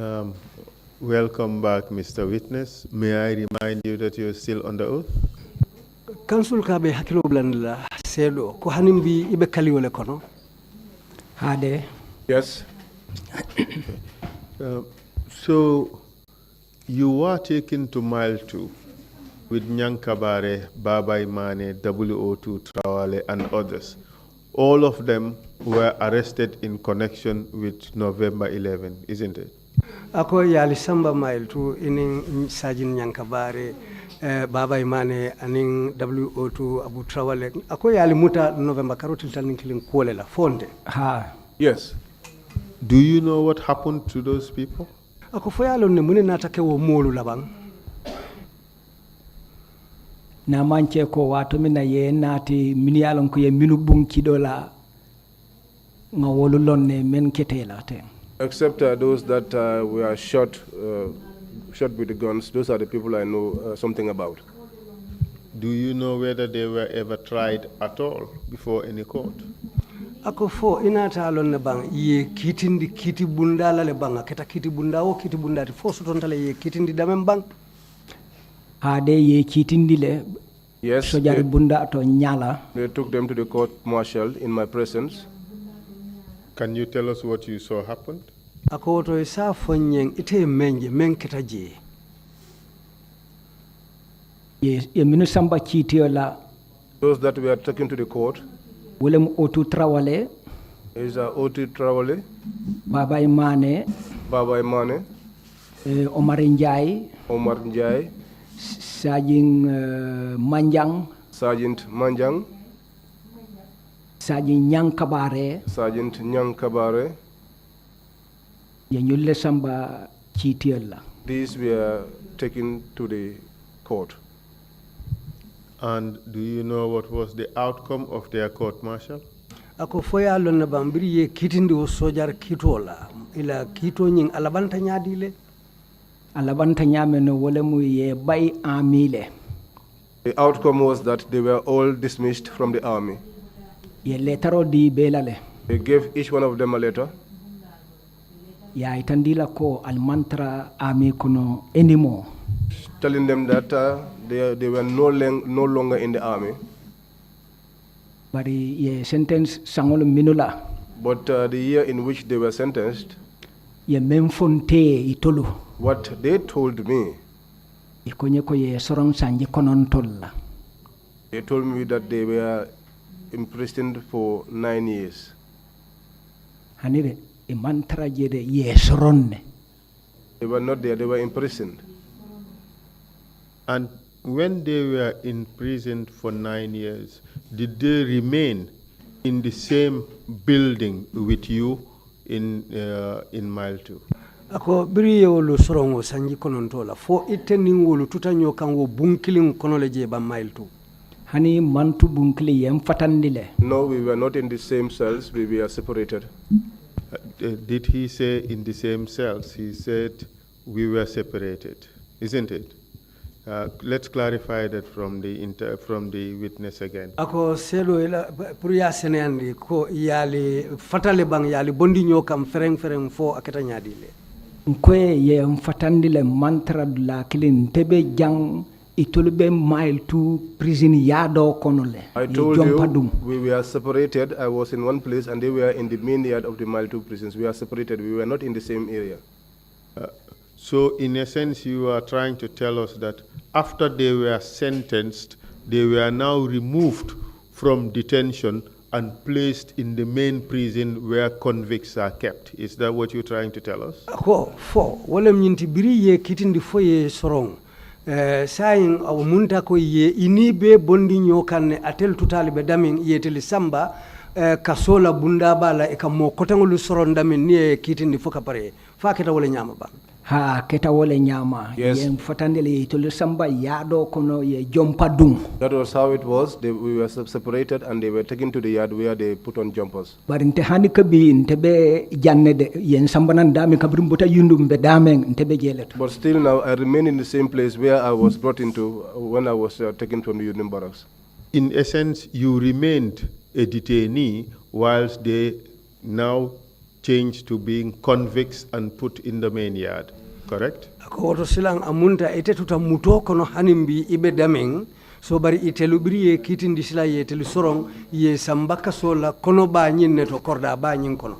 Um, Welcome back, Mr. Witness. May I remind you that you're still under oath? Council kabe hakilo blandla sedo ko hanimbi ibe kaliwole kono. Hade. Yes. So you were taken to Mile 2 with Nyankabare, Baba Imane, WO2 Trawale, and others. All of them were arrested in connection with November 11, isn't it? Ako yali samba Mile 2 inin Sajin Nyankabare, Baba Imane, aning WO2 Abu Trawale. Ako yali muta November karotil tanin kilin kuolela fonde. Ha. Yes. Do you know what happened to those people? Ako foyalo ne mune natake wo molu labang. Na manche ko wato mina ye nati miniyalon ko ye minu bunki dola nga wolu lonne men ketela te. Except those that were shot with the guns. Those are the people I know something about. Do you know whether they were ever tried at all before any court? Ako fo inata alon ne bang ye kitindi kiti bundala le bang keta kiti bunda o kiti bunda ti fo sotontale ye kitindi damen bang. Ade ye kitindi le. Yes. Sojari bunda to nyala. They took them to the court martial in my presence. Can you tell us what you saw happened? Ako to isa fonyeng ite menje men keta je. Ye minu samba kitiola. Those that were taken to the court. Willem Otu Trawale. Is Otu Trawale. Baba Imane. Baba Imane. Omar Njai. Omar Njai. Sergeant Manjang. Sergeant Manjang. Sergeant Nyankabare. Sergeant Nyankabare. Yenyulle samba kitiola. These were taken to the court. And do you know what was the outcome of their court martial? Ako foya lonna bambiri ye kitindi o sojar kitola ila kito nying alabanta nyadile alabanta nyameno wole mu ye bay amile. The outcome was that they were all dismissed from the army. Ye letaro di belale. They gave each one of them a letter. Ya itandila ko almantra army kuno anymore. Telling them that they were no longer in the army. Bari ye sentence sangolo minula. But the year in which they were sentenced, ye memfonte itolu. What they told me, ikonye ko ye sorong sanji konontolla. They told me that they were imprisoned for 9 years. Hanire imantra jede ye soronne. They were not there, they were imprisoned. And when they were imprisoned for 9 years, did they remain in the same building with you in Mile 2? Ako biri wolu sorongo sanji konontola fo itening wolu tutanyo kango bunkilin konoleje ba Mile 2. Hani mantu bunkili yem fatandile. No, we were not in the same cells, we were separated. Did he say in the same cells? He said we were separated, isn't it? Let's clarify that from the witness again. Ako selo ila puriya seneandi ko yali fatale bang yali bondi nyokam fereng fo aketa nyadile. Nkwe ye mfatandile mantra la kilin tebe jang itulube Mile 2 prison yado konole. I told you we were separated. I was in one place and they were in the main yard of the Mile 2 prisons. We are separated. We were not in the same area. So in a sense, you are trying to tell us that after they were sentenced, they were now removed from detention and placed in the main prison where convicts are kept. Is that what you're trying to tell us? Fo wala mnyinti biri ye kitindi fo ye sorong. Sayin aw munta ko ye inibe bondi nyokan atel tutali be damin yeteli samba kasola bunda bala e kam mo kotangolu soron damin ni kitindi fo kapare fa keta wala nyama ba. Ha keta wole nyama. Yes. Ye mfatandile itolu samba yado kono ye jompa dung. That was how it was. We were separated and they were taken to the yard where they put on jumpers. Bari nte hani kabi ntebe jannede yen sambanan dami kabrim buta yundum be damen ntebe jeleto. But still now I remain in the same place where I was brought into when I was taken from the Union Barracks. In essence, you remained a detainee whilst they now changed to being convicts and put in the main yard, correct? Ko woto silang amunta ite tuta muto kono hanimbi ibe dameng so bari itelu biri ye kitindi sila ye telu sorong ye sambaka sola kono ba nyin neto korda ba nyin kono.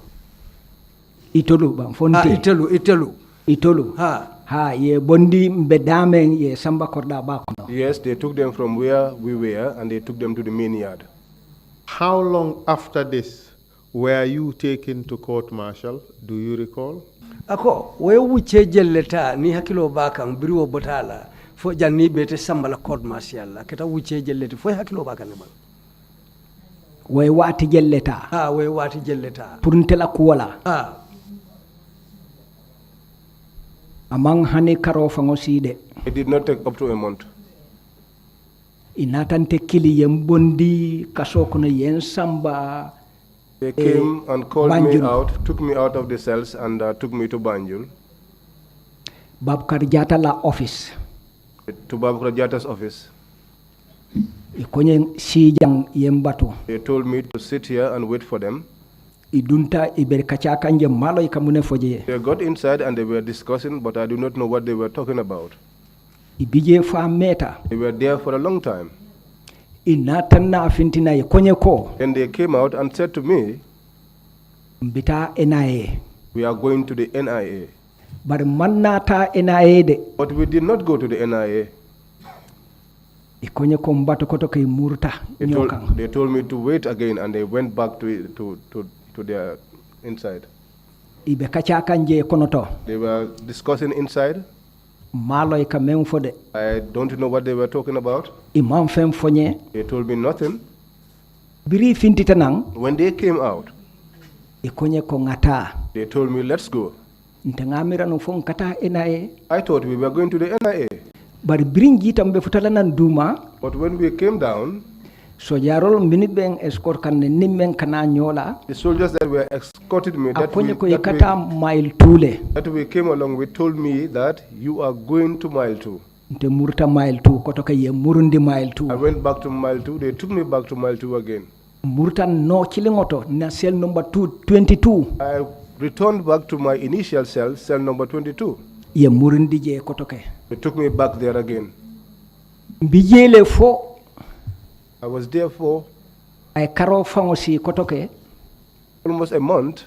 Itolu bang fonte. Itolu. Ha ye bondi mbedameng ye samba korda ba kono. Yes, they took them from where we were and they took them to the main yard. How long after this were you taken to court martial? Do you recall? Ako we wuce jelleta ni hakilo bakan biriwo botala fo janni bete sambala court martial la keta wuce jelleta fo hakilo bakan ne ba. We wati jelleta. We wati jelleta. Puruntela kuwala. Among honey karo fango side. It did not take up to a month. Inatante kili yembondi kasokono yen samba. They came and called me out, took me out of the cells and took me to Banjul. Babkar Jata la office. To Babkar Jata's office. Ikonye sijang yembatu. They told me to sit here and wait for them. Idunta iberkachaka nje malo ikamune foje. They got inside and they were discussing, but I do not know what they were talking about. Ibije fa meta. They were there for a long time. Inatana fintina ikonye ko. Then they came out and said to me, Mbita NIA. We are going to the NIA. But manata NIA de. But we did not go to the NIA. Ikonye ko mbato kotoke murta. They told me to wait again and they went back to their inside. Ibekachaka nje konoto. They were discussing inside. Malo ikamem fode. I don't know what they were talking about. Imam fem fonye. They told me nothing. Biri fintitanang. When they came out, ikonye ko ngata. They told me, let's go. Ntangamira no fon kata NIA. I thought we were going to the NIA. But bring jitam be futalanan duma. But when we came down, so jarol minute ben escort kan nimmen kana nyola. The soldiers that were escorted me that we came along with told me that you are going to mile 2. Nte murta mile 2 kotoka ye murundi mile 2. I went back to mile 2. They took me back to mile 2 again. Murta no kilingoto na cell number 22. I returned back to my initial cell number 22. Ye murundi je kotoke. They took me back there again. Bijele fo. I was there for I karo fangosi kotoke. Almost a month.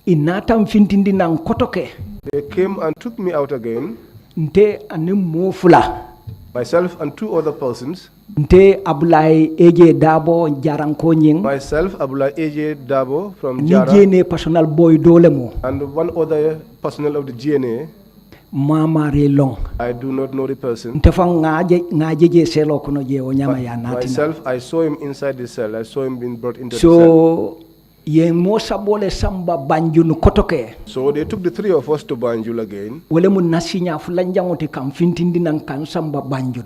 Inatam fintindi nang kotoke. They came and took me out again. Nte anim mofula. Myself and 2 other persons. Nte Abulai AJ Dabo Jaranko Nying. Myself, Abulai AJ Dabo from Jara. Nijene personal boy dolemo. And 1 other personnel of the GNA. Mama Relong. I do not know the person. Myself, I saw him inside the cell. I saw him being brought into the cell. So they took the 3 of us to Banjul again.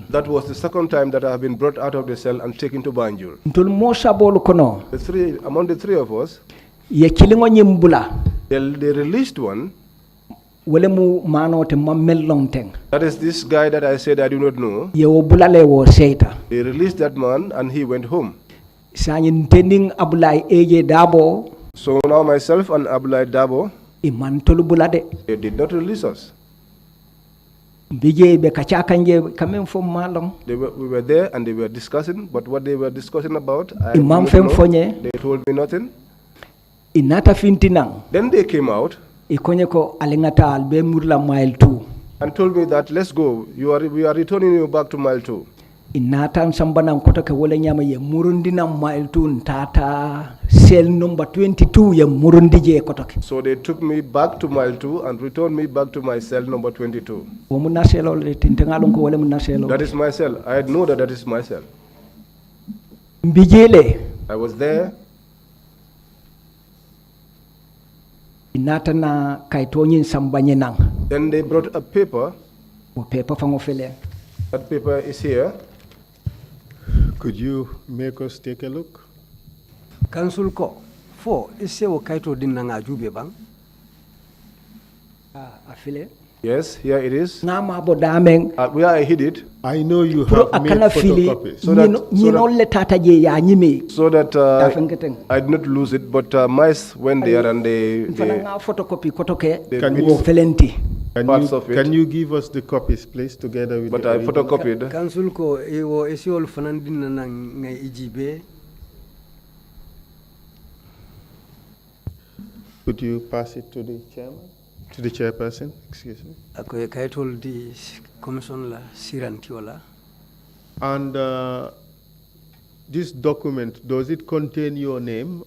That was the second time that I have been brought out of the cell and taken to Banjul. Among the 3 of us, they released one. That is this guy that I said I do not know. They released that man and he went home. So now myself and Abulai Dabo, they did not release us. We were there and they were discussing, but what they were discussing about, I do not know. They told me nothing. Then they came out and told me that let's go. We are returning you back to mile 2. Cell number 22 So they took me back to mile 2 and returned me back to my cell number 22. That is my cell. I know that is my cell. I was there. Then they brought a paper. That paper is here. Could you make us take a look? Council ko fo ise wo kaito din na ngajube bang. Afile. Yes, here it is. Ngama bo dameng. Where I hid it. I know you Pro have made akana fili. photocopies. So that I did not lose it, but mice went there and they photocopy kotoke. Can you- Wo felenti. parts of it. Can you give us the copies, please, together with But the I original? photocopied. Council ko ewo esiol fanandina na ngai ijibe. Could you pass it to the chairman? To the chairperson, excuse me. Ako e kaytol di commission la sirantiola. And this document, does it contain your name?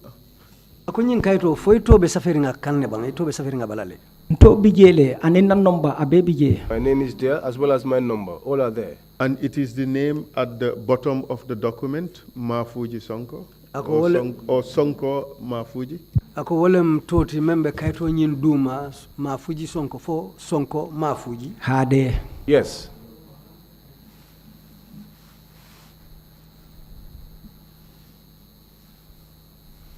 Ako nyin kayto foy tobe safari nga kanne bang e tobe safari nga balale. To bijele anena number abe bije. My name is there as well as my number. All are there. And it is the name at the bottom of the document, Mafuji Sonko? Or Sonko Mafuji? Ako wolem toti membe kayto nyin duma Mafuji Sonko fo Sonko Mafuji. Hade. Yes.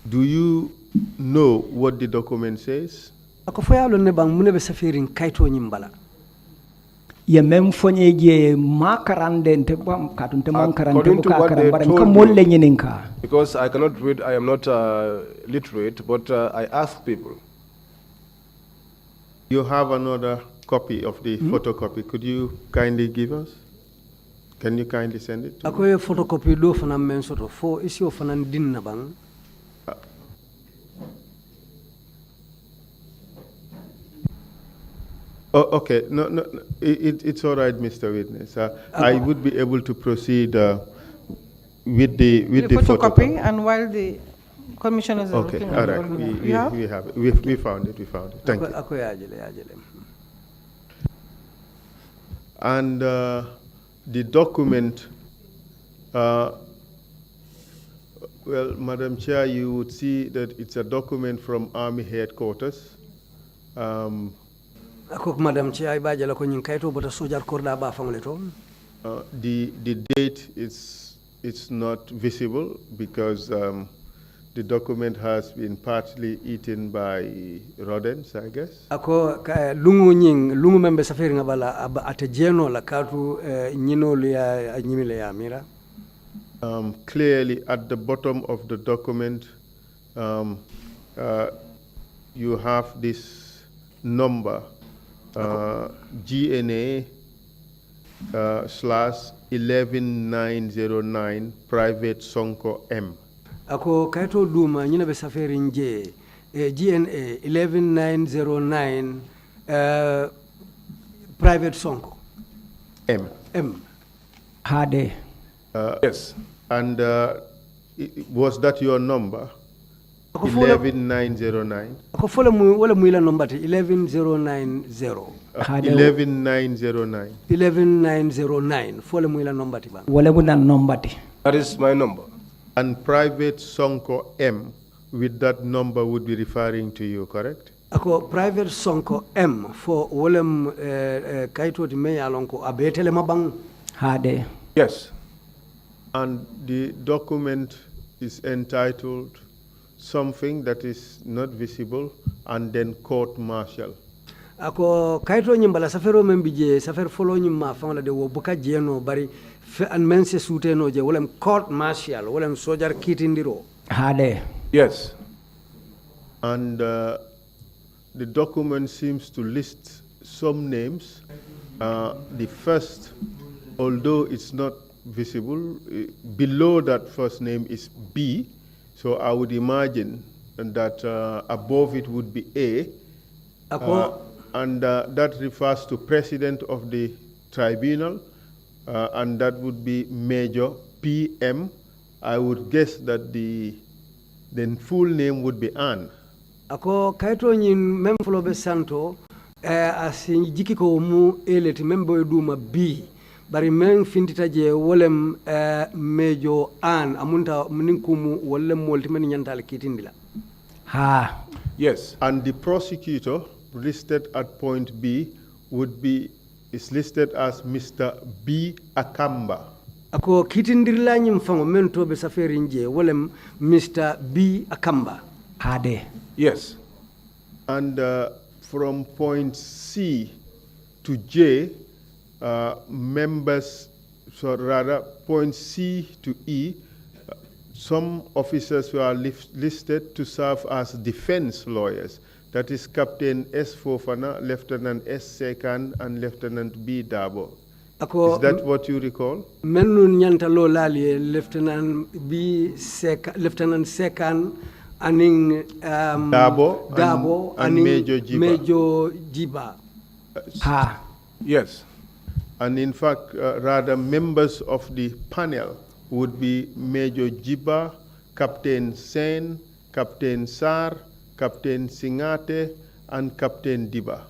Do you know what the document says? Ako foyalo ne bang munebe safirin kayto nyim bala. Ye mem fonye je makarande nte bam katunte mankarante According to buka what they karambar told nka me, molle nyeninka. Because I cannot read, I am not literate, but I ask people. You have another copy of the photocopy. Could you kindly give us? Can you kindly send it to Ako e photocopy do fana men soto fo isi o fana din na bang. Oh, okay. No, it's all right, Mr. Witness. I would be able to proceed with the photocopy. And while the commissioners are Okay, looking all at the right. document, We you have? have it. We found it. We found it. Thank you. Ako yajele. And the document, well, Madam Chair, you would see that it's a document from Army headquarters. Ako Madam Chair ibaje la ko nyin kayto bota sojar korda ba famle to. The date it's not visible because the document has been partly eaten by rodents, I guess. Ako lungu membe safari nga bala ate jeno la katu nyino ya nyimile ya mira. Clearly at the bottom of the document you have this number GNA /11909 Private Sonko M. Ako kayto duma nyina be safari nje GNA 11909 Private Sonko M. Hade. Yes. And was that your number? 11909. Ako fola wala muila nombati 11090. 11909. 11909 fola muila nombati ba. Wale buna nombati. That is my number. And Private Sonko M with that number would be referring to you, correct? Ako Private Sonko M for wolem kayto di me yalonko abetele mabang. Hade. Yes. And the document is entitled something that is not visible and then court martial. Ako kayto nyimbala safero membije safer folo nyimma fangla de wo buka jeno bari fe an mense suteno je wolem court martial wolem sojar kitindiro. Hade. Yes. And the document seems to list some names. The first, although it's not visible, below that first name is B. So I would imagine that above it would be A. And that refers to President of the Tribunal, and that would be Major PM. I would guess that the full name would be Anne. Ako kayto nyin mem flobe santo asin jikiko mu eleti membo duma B. Bari men fintita je wolem Major Anne amunta muninkumu wolem moltimen nyantal kitindila. Ha. Yes. And the prosecutor listed at point B is listed as Mr. B. Akamba. Ako kitindirla nyim fango men tobe safari nje wolem Mr. B. Akamba. Hade. Yes. And from point C, to J, members, so rather points C to E, some officers who are listed to serve as defense lawyers. That is Captain S. Fofana, Lieutenant S. Sekan, and Lieutenant B. Dabo. Is that what you recall? Menu nyanta lo lali Lieutenant B. Lieutenant Sekan, aning Dabo, and Major Jiba. Yes. And in fact, rather members of the panel would be Major Jiba, Captain Sen, Captain Sar, Captain Singate, and Captain Diba.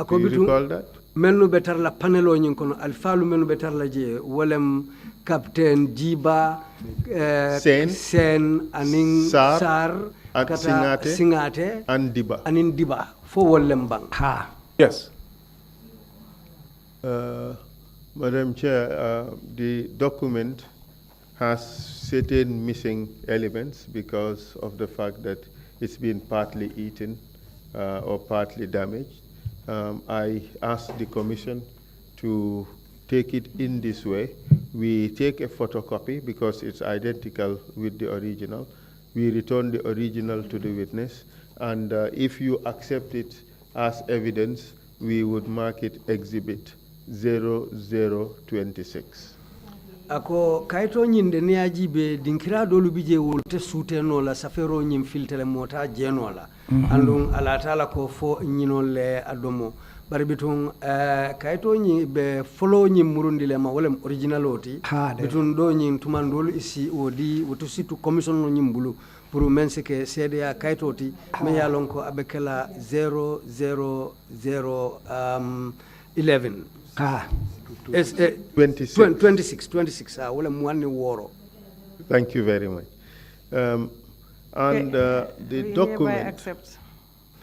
Do you recall that? Menu betar la panelo nyin kono alfalu menu betar la je wolem Captain Jiba, Sen, aning Sar, kata Singate, and Diba. Anin Diba. Fo wolem bang. Yes. Madam Chair, the document has certain missing elements because of the fact that it's been partly eaten or partly damaged. I asked the Commission to take it in this way. We take a photocopy because it's identical with the original. We return the original to the witness, and if you accept it as evidence, we would mark it Exhibit 0026. Ako kaito nyinde ni ajibe dinkira dolu bije wolte suteno la safero nyim filtele mota jenola andung alatala ko fo nyinole adomo bari bitun kaito nyi be follow nyim murundile ma wolem originaloti bitun do nyim tumandol isi odi woto situ commission no nyim bulu pour mense ke CDA kaitoti me yalon ko abekela 00011 26 wala muanni woro. Thank you very much. The document.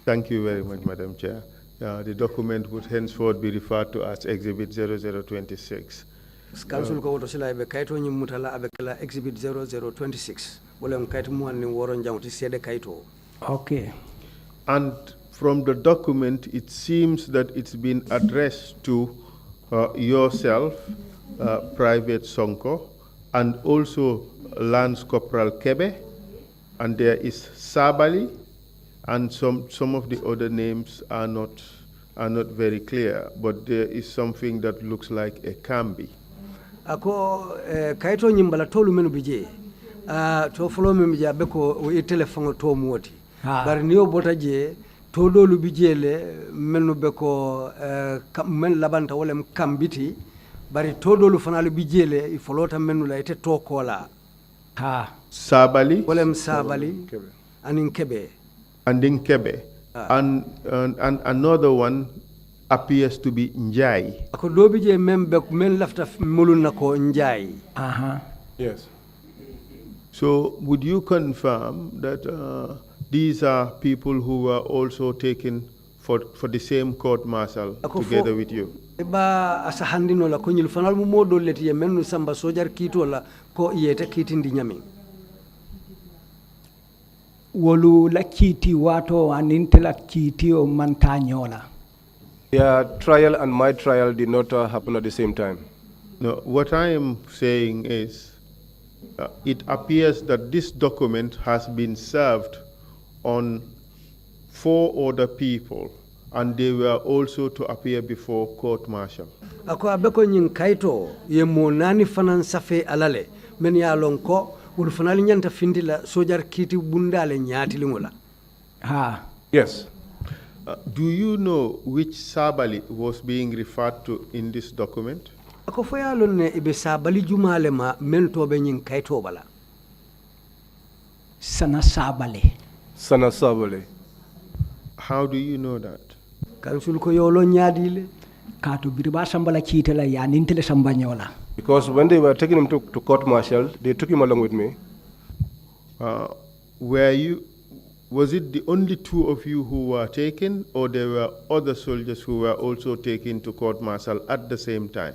Thank you very much, Madam Chair. The document would henceforth be referred to as Exhibit 0026. Council ko woto sila be kaito nyi mutala abekala Exhibit 0026 wala mkaito muanni woro njawti sede kaito. Okay. And from the document, it seems that it's been addressed to yourself, Private Sonko, and also Lance Corporal Kebe, and there is Sabali, and some of the other names are not very clear, but there is something that looks like a Kambi. Ako kaito nyimbala tolu menu bije to follow me bija beko o telephone to moti bar niyo botaje to dolu bijele menu beko men labanta wolem kambiti bari to dolu fanalu bijele I folota menu la ite to kola Sabali wolem Sabali anin Kebe and in Kebe and another one appears to be Njai. Ako dobi je men lafta mulun nako Njai. Yes. So would you confirm that these are people who were also taken for the same court martial together with you? Ba asahandino la konyil fanal mu modo leti menu samba sojar kito la ko yete kitindi nyami. Wolu la kiti wato aninte la kiti o mantanyola. Their trial and my trial did not happen at the same time. No, what I am saying is it appears that this document has been served on 4 other people, and they were also to appear before court martial. Ako abeko nyin kaito ye monani fanan safe alale men ya lonko ul fanali nyanta findila sojar kiti bundale nyati lingola. Yes. Do you know which Sabali was being referred to in this document? Ako foya lonne ibe Sabali jumale ma men tobe nyin kaito bala. Sana Sabali. Sana Sabali. How do you know that? Kansul ko yolo nyadile. Kato biriba sambala kitela ya nintele sambanyola. Because when they were taking him to court martial, they took him along with me. Was it the only 2 of you who were taken, or there were other soldiers who were also taken to court martial at the same time?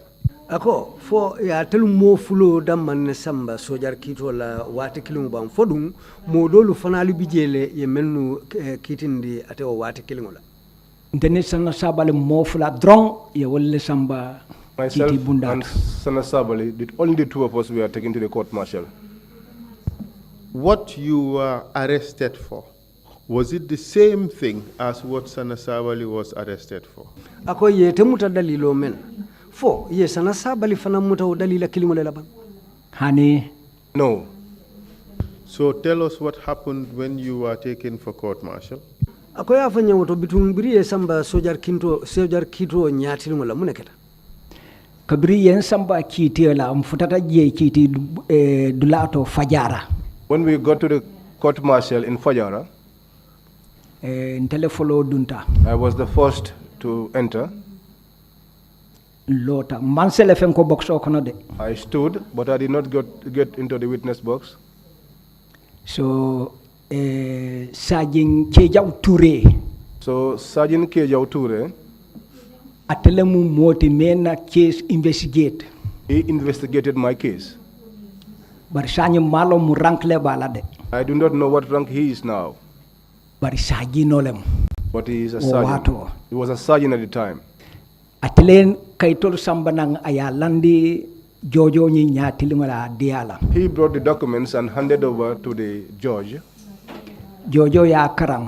Ako fo ya telu mo fulo damman samba sojar kito la wati kilungu bam fodum mo dolu fanali bijele ye mennu kitindi ate o wati kilungu la. Ndene sana sabale mofula drong ye wolle samba Myself kiti and bundat. Sana Sabali, only the two of us were taken to the court martial. What you were arrested for, was it the same thing as what Sana Sabali was arrested for? Ako ye temuta dalilo men. Fo ye sana sabali fana muta o dalila kilimo le laban. Hani No. So tell us what happened when you were taken for court martial. Ako ya fanya woto bitum biri ye samba sojar kito nyati ngola muneketa. kabri yen samba kiti la mfutata je kiti dulato fajara. When we got to the court martial in Fajara, Ntele follow dunta. I was the first to enter. Lota mansele fenko boxo kono de. I stood, but I did not get into the witness box. So Sergeant Kejaw Touré So Sergeant Kejaw Touré, atelemu moti mena case investigate. he investigated my case. Bari sanyi malo mu rank le balade. I do not know what rank he is now, Bari sajinolem. but he is a O sergeant. wato. He was a sergeant at the time. Atelen kaitol sambanang ayalandi jojo ni nyati lingala diala. He brought the documents and handed over to the judge. Jojo ya karang.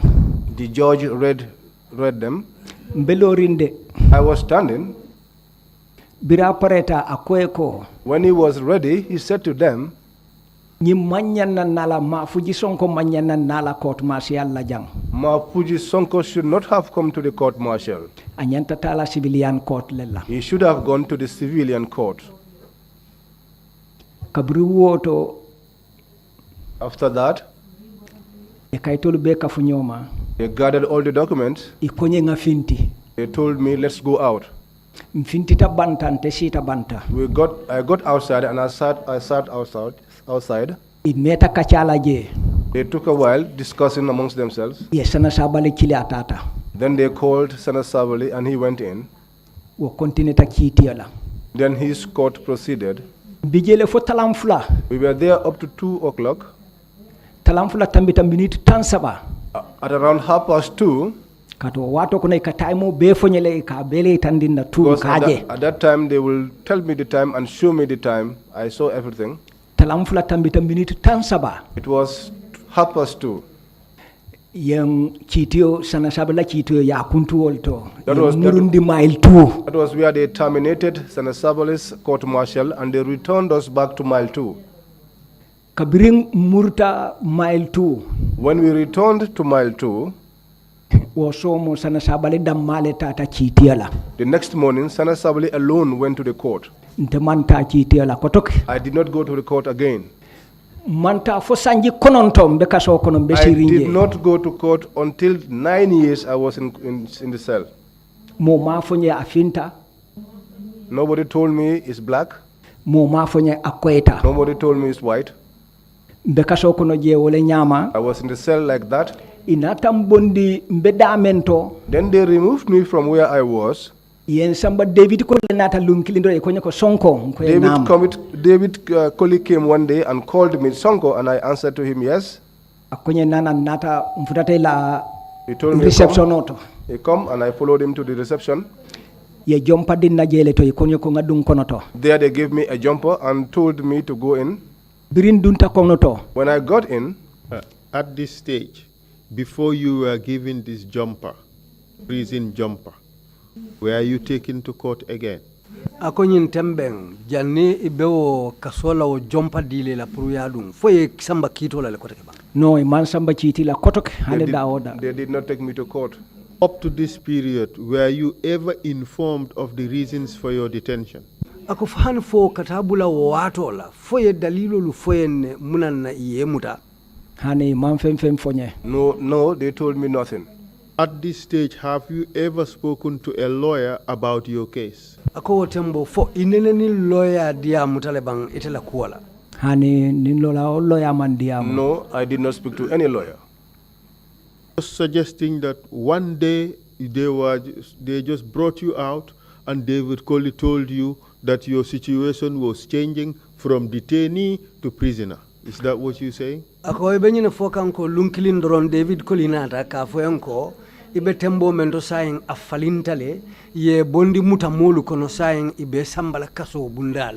The judge read them. Mbelorinde I was standing. bira pareta akweko. When he was ready, he said to them, Ni manyana nala mafuji sonko manyana nala court martial la jang. Mapuji Sonko should not have come to the court martial. Anyanta tala civilian court lela. He should have gone to the civilian court. Kabri woto After that, e kaitol be kafunyoma. they gathered all the documents. Ikonye nga finti. They told me, let's go out. Mfinti ta banta nte sita banta. I got outside and I sat outside. Imeta kachala je. They took a while discussing amongst themselves. Yesana sabale kili atata. Then they called Senator Savali and he went in. Wo continue ta kitiala. Then his court proceeded. Bijele fo talamfula. We were there up to 2 o'clock. Talamfula tambita minute tansaba. At around 2:30, Kato wato kuna ikataimo befonyele ikabele itandinda tu because kaje. at that time they will tell me the time and show me the time. I saw everything. Talamfula tambita minute tansaba. It was 2:30. Yang kitio sana sabala kitio ya kuntu wolto. That was- Murundi mile 2. That was where they terminated Senator Savali's court martial and they returned us back to mile 2. Kabiring murta mile 2. When we returned to mile 2, Wosomo sana sabale damale tata kitiala. the next morning, Senator Savali alone went to the court. Ntemanta kitiala kotok. I did not go to the court again. Manta fo sanji konontom be kaso kono be I did sirinje. not go to court until 9 years I was in the cell. Mo ma fonye afinta. Nobody told me it's black. Mo ma fonye akweta. Nobody told me it's white. Be kaso kono je wole nyama. I was in the cell like that. Inatam bondi mbedamento. Then they removed me from where I was. Yen samba David ko nata lunkilindo e konye ko sonko ko nam. David Colley came one day and called me Sonko, and I answered to him, yes. Akonye nana nata mfutate la He told me, reception auto. he come, and I followed him to the reception. Ye jompa dinna jele to e konye ko ngadum konoto. There they gave me a jumper and told me to go in. Birin dunta konoto. When I got in, At this stage, before you were given this jumper, prison jumper, were you taken to court again? Ako nyin tembeng janni ibewo kasola o jompa dile la pour yadum foye samba kito la ko take ba. No e man samba chiti la kotok hande da oda. they did not take me to court. Up to this period, were you ever informed of the reasons for your detention? Ako fan fo katabula o wato la foye dalilo lu foye ne munan na yemuta. Hani man fem fonye. No, they told me nothing. At this stage, have you ever spoken to a lawyer about your case? Ako tembo fo inene ni lawyer dia mutale bang itela kuala. Hani ninlola o lawyer man diamo. No, I did not speak to any lawyer. Just suggesting that one day they just brought you out and David Colley told you that your situation was changing from detainee to prisoner. Is that what you're saying? Ako e benyine fo kanko lunkilin doron David Colinata ka fo yanko ibe tembo mendo saying a falintale ye bondi muta molu kono saying ibe sambala kaso bundal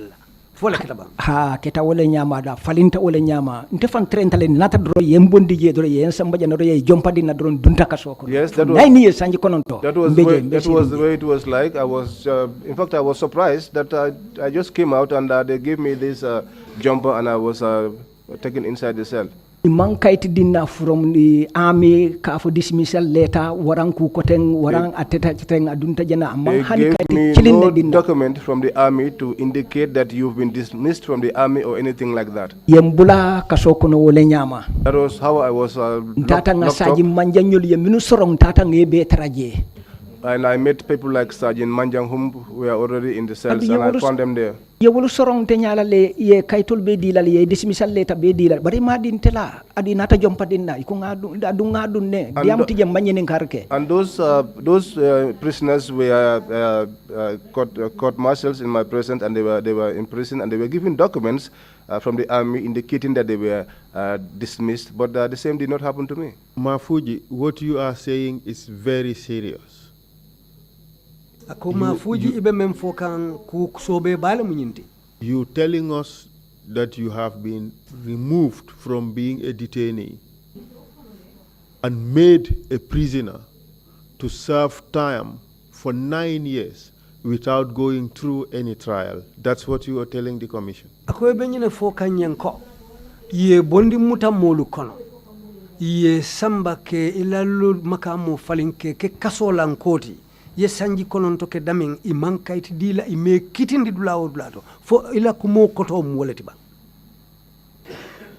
fola kitaba ha keta wole nyama da falinta wole nyama nte fan trentale nata dro yem bondi je dro yen samba jana dro ye jompadi na dro dunta kaso ko Yes, that was 9 years sanji kononto that was the way it was like. I was in fact I was surprised that I just came out and they gave me this jumper and I was taken inside the cell. man kayti dinna from the army ka for dismissal letter warang ku koteng warang ateta teng adunta jana man They gave me no document from the army to indicate that you've been dismissed from the army or anything like that. Yembula kaso kono wole nyama. That was how I was tata nga locked saji up. manjanyol ye minu sorong tata ngebe traje. And I met people like Sergeant Manjang whom were already in the cells and I found them there. Ye wolu sorong te nyala le ye kaytol be dilal ye dismissal letter be dilal bari ma din tela adi nata jompa dinna iku adu ngadu ne diam tije manyene karke. And those prisoners were court martials in my presence and they were in prison and they were given documents from the army indicating that they were dismissed, but the same did not happen to me. Mafuji, what you are saying is very serious. You telling us that you have been removed from being a detainee and made a prisoner to serve time for 9 years without going through any trial. That's what you are telling the commission. Ye bondi muta molu kono ye samba ke ilalu makamu falinke ke kasolan koti ye sanji konon to ke damin I mankaiti dila I me kitindi dulawo dulato fo ila kumo koto mwoleti ba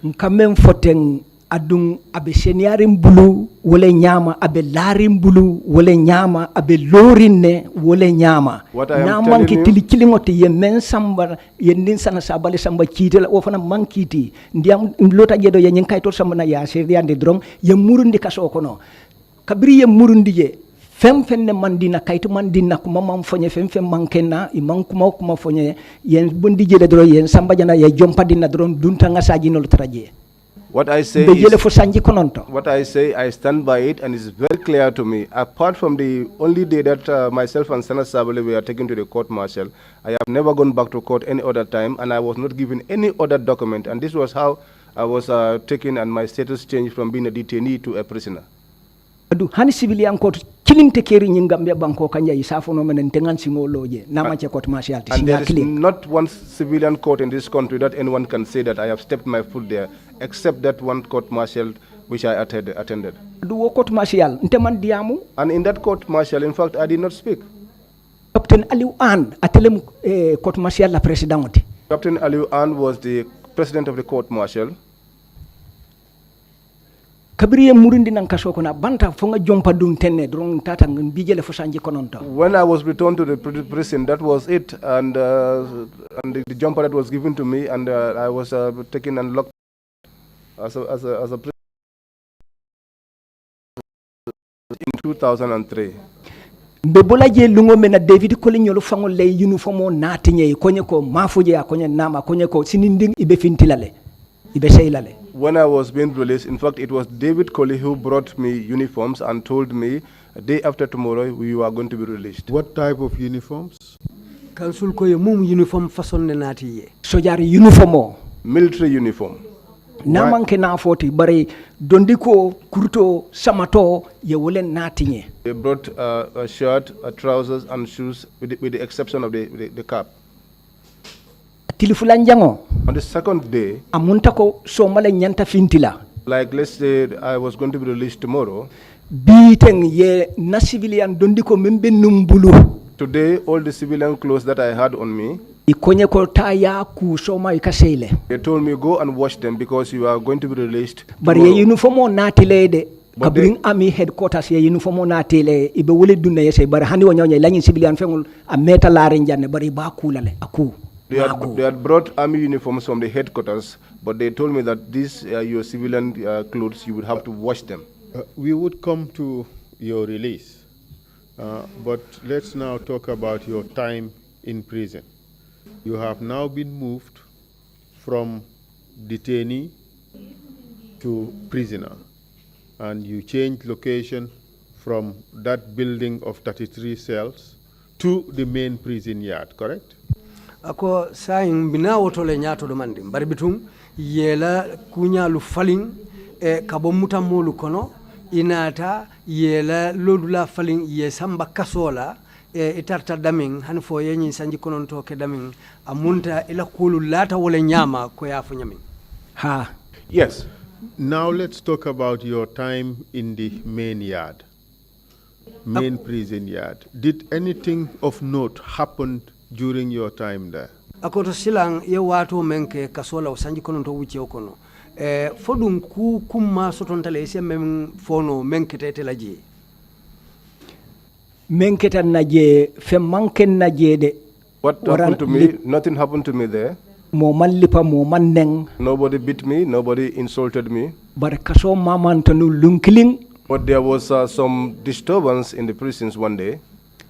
Nkamem foteng adung abe seniarim bulu wole nyama abe larim bulu wole nyama abe lorine wole nyama na manki tili kilingoti ye men samba ye nin sana sabale samba kiti la ofana mankiti ndiam lota jedo ye nyin kayto samba na ya seriande drom ye murundi kaso kono kabri ye murundi je fem fenne mandina kayto mandina kuma mam fonye fem mankenna I man kuma fonye yen bondi jele dro yen samba jana ye jompadina drom dunta ngasaji no traje. What I say I stand by it and it's very clear to me. Apart from the only day that myself and Senator Sabale were taken to the court martial, I have never gone back to court any other time and I was not given any other document, and this was how I was taken and my status changed from being a detainee to a prisoner. Adu hani civilian court kilinte keri nyingambia banko kanya isafo no menen tengan singoloje namache court martial and there is not one civilian court in this country that anyone can say that I have stepped my foot there except that one court martial which I attended. Adu court martial nteman diamu, and in that court martial in fact I did not speak. Captain Aliou Anne atelem court martial la president. Captain Aliou Anne was the president of the court martial. Kabriye murindi nan kaso kona banta fonga jompa dum tenne drong tata bijele fo sanji kononta. When I was returned to the prison, that was it, and the jumper that was given to me, and I was taken and locked as a prisoner in 2003. Bebola je lungo mena David Kolinyolo fango le uniformo natinye konye ko mafuje akonye nama konye ko sininding ibe fintilale ibe seilale. When I was being released, in fact, it was David Colley who brought me uniforms and told me, day after tomorrow, you are going to be released. What type of uniforms? Council ko ye mum uniform façon ne nati ye. Sojari uniformo. Military uniform. Namanke na foti bari dondiko kurto samato ye wole natinye. They brought a shirt, trousers, and shoes, with the exception of the cap. On the second day, like let's say I was going to be released tomorrow. Today, all the civilian clothes that I had on me, they told me go and wash them because you are going to be released Kabring army headquarters ye uniform na tele ibe wole dunna yese bar hani wonyo lañin civilian fengul a meta la renjanne bari ba kulale aku. They had brought army uniforms from the headquarters, but they told me that these your civilian clothes, you would have to wash them. We would come to your release, but let's now talk about your time in prison. You have now been moved from detainee to prisoner, and you changed location from that building of 33 cells to the main prison yard, correct? Ako saying bina wotole nyato do mandi bari bitum yela kunyalu falling e kabo mutamolu kono inata yela lodula falling ye samba kasola e itarta damin han fo yenyi sanji konon to ke damin amunta ila kulu lata wala nyama ko yafu nyamin. Ha. Yes. Now let's talk about your time in the main yard, main prison yard. Did anything of note happen during your time there? Akoto silang ye wato menke kasola sanji konon to wuce kono fodum ku kumma sotontale se mem fono menke tete laji menke tan naje fe manken naje de. What happened to me? Nothing happened to me there. Mo man lipa mo man neng. Nobody beat me, nobody insulted me. But kaso maman tanu lunkiling. But there was some disturbance in the prisons one day.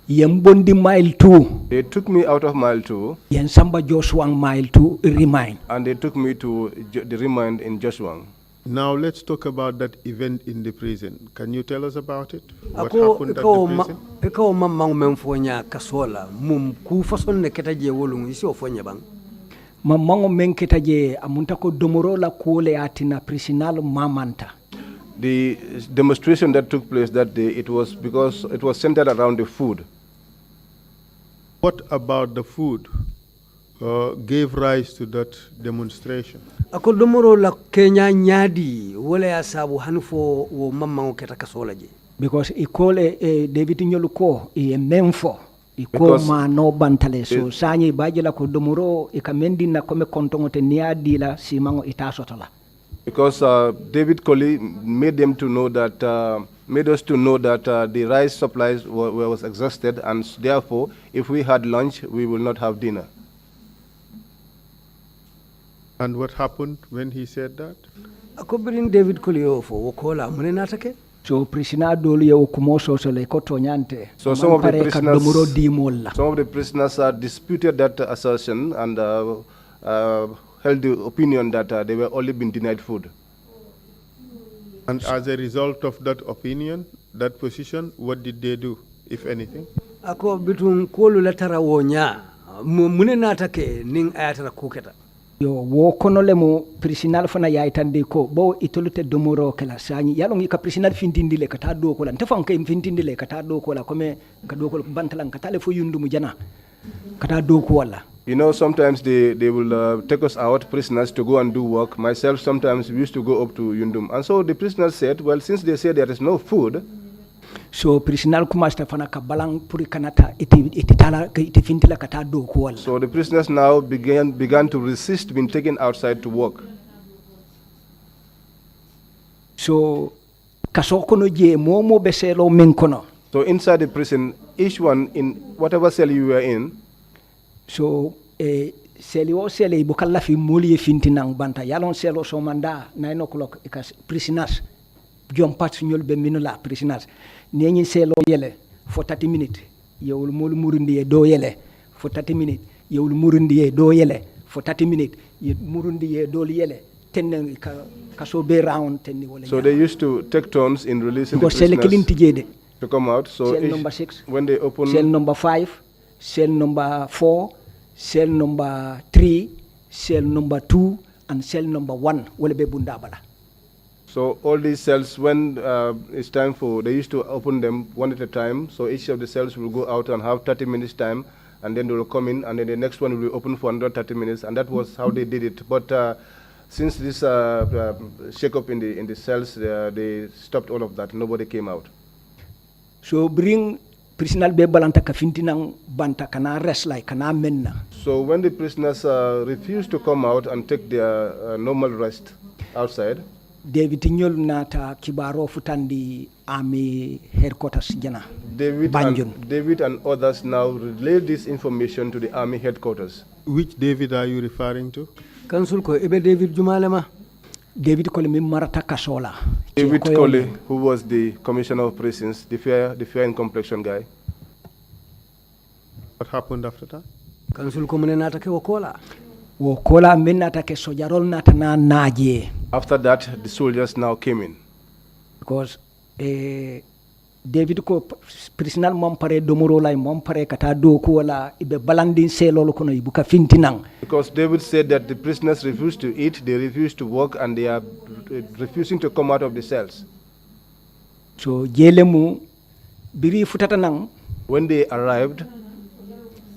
Yembondi mile 2. They took me out of mile 2. Yen samba Joshua mile 2 remind. And they took me to the remand in Joshua. Now let's talk about that event in the prison. Can you tell us about it? What happened at the prison? Eko mamang memfonya kasola mum ku fason ne ketaje wolung isi ofonya bang. Mamango menketaje amunta ko domoro la kule atina prisinal mamanta. The demonstration that took place that day, it was because it was centered around the food. What about the food gave rise to that demonstration? Ako domoro la Kenya nyadi wala ya sabu hanfo wo mamango keta kasola je. Because ikole David Nyoluko memfo. Iko ma no bantale so sanyi bajela ko domoro ikamendi na kome kontongote niadi la simango itasotala. Because David Colley made them to know that, made us to know that the rice supplies was exhausted, and therefore, if we had lunch, we will not have dinner. And what happened when he said that? Akobirin David Colley ofo wokola mune natake. So prisina doli ya ukumoso so le koto nyante. So some of the prisoners disputed that assertion and held the opinion that they were only been denied food. And as a result of that opinion, that position, what did they do, if anything? Ako bitun kolu latara wonya mune natake ning ayatara kuketa. Yo wo kono le mo prisinal fana ya itande ko bo itolute domoro kala sanyi yalo ngi ka prisinal fintindi le kata do ko la ntafan kay fintindi le kata do ko la kome ka do ko bantalan kata le fo yundu mu jana kata do ko wala. You know, sometimes they will take us out, prisoners, to go and do work. Myself, sometimes we used to go up to Yundum. And so the prisoners said, well, since they say there is no food, so prisoner kumasta fana ka balang puri kanata iti fintila kata do ko wala. So the prisoners now began to resist being taken outside to work. So kaso kono je momo beselo men kono. So inside the prison, each one in whatever cell you were in, so seli o seli bukalla fi muli fintinang banta yalon selo so manda 9 o'clock ikas prisoners jom pat ñol be minula prisoners neñi selo yele for 30 minutes yewul mul murundi do yele for 30 minutes yewul murundi do yele for 30 minutes murundi do yele ten ka so be round ten wala. So they used to take turns in releasing the prisoners to come out. So cell number 6 when they open cell number 5, cell number 4, cell number 3, cell number 2, and cell number 1 will be bundabala. So all these cells, when it's time for, they used to open them one at a time. So each of the cells will go out and have 30 minutes time, and then they will come in, and then the next one will be open for another 30 minutes, and that was how they did it. But since this shake-up in the cells, they stopped all of that. Nobody came out. So bring prisoner be balanta ka fintinang banta kana rest like kana menna. So when the prisoners refused to come out and take their normal rest outside, David Nyol nata kibaro futandi army headquarters jana. David and others now relayed this information to the army headquarters. Which David are you referring to? Council ko ebe David Jumalema. David Colley Marata Kasola. David Colley, who was the commissioner of prisons, the fair in complexion guy. What happened after that? Council ko mune nata ke wokola. Wokola menata ke sojarol nata na naje. After that, the soldiers now came in. Because David ko prisoner mom pare domoro lay mom pare kata do ko wala ibe balandin selolo kono ibuka fintinang. Because David said that the prisoners refused to eat, they refused to work, and they are refusing to come out of the cells. So jelemu biri futata nang. When they arrived,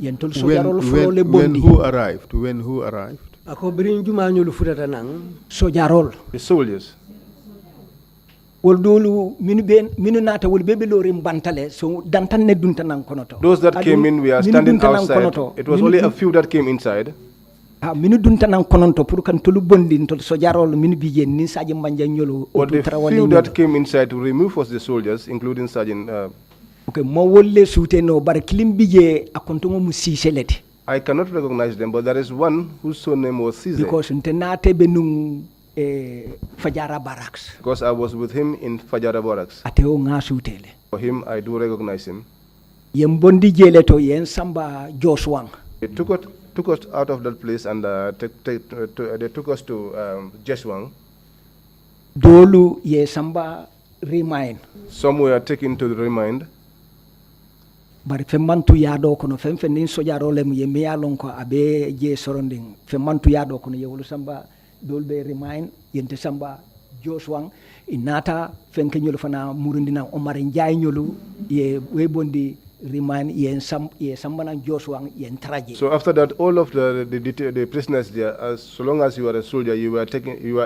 when who arrived? When who arrived? Ako birin juma nyulu futata nang. Sojarol. The soldiers. Those that came in, we are standing outside. It was only a few that came inside. But the few that came inside to remove was the soldiers, including Sergeant. I cannot recognize them, but there is one whose surname was Caesar. Fajara Barracks. Because I was with him in Fajara Barracks. For him, I do recognize him. They took us out of that place and they took us to Jeswang. Dolu ye samba remind. Some were taken to the remind. Bari femmantu yado kono femfenin sojaro lem ye meyalon ko abe je surrounding femmantu yado kono ye wolu samba dolbe remind yente samba Joshua inata fenke nyolu fana murundina Omar Njay nyolu ye webondi remind ye samba na Joshua ye traje. So after that, all of the prisoners there, so long as you were a soldier, you were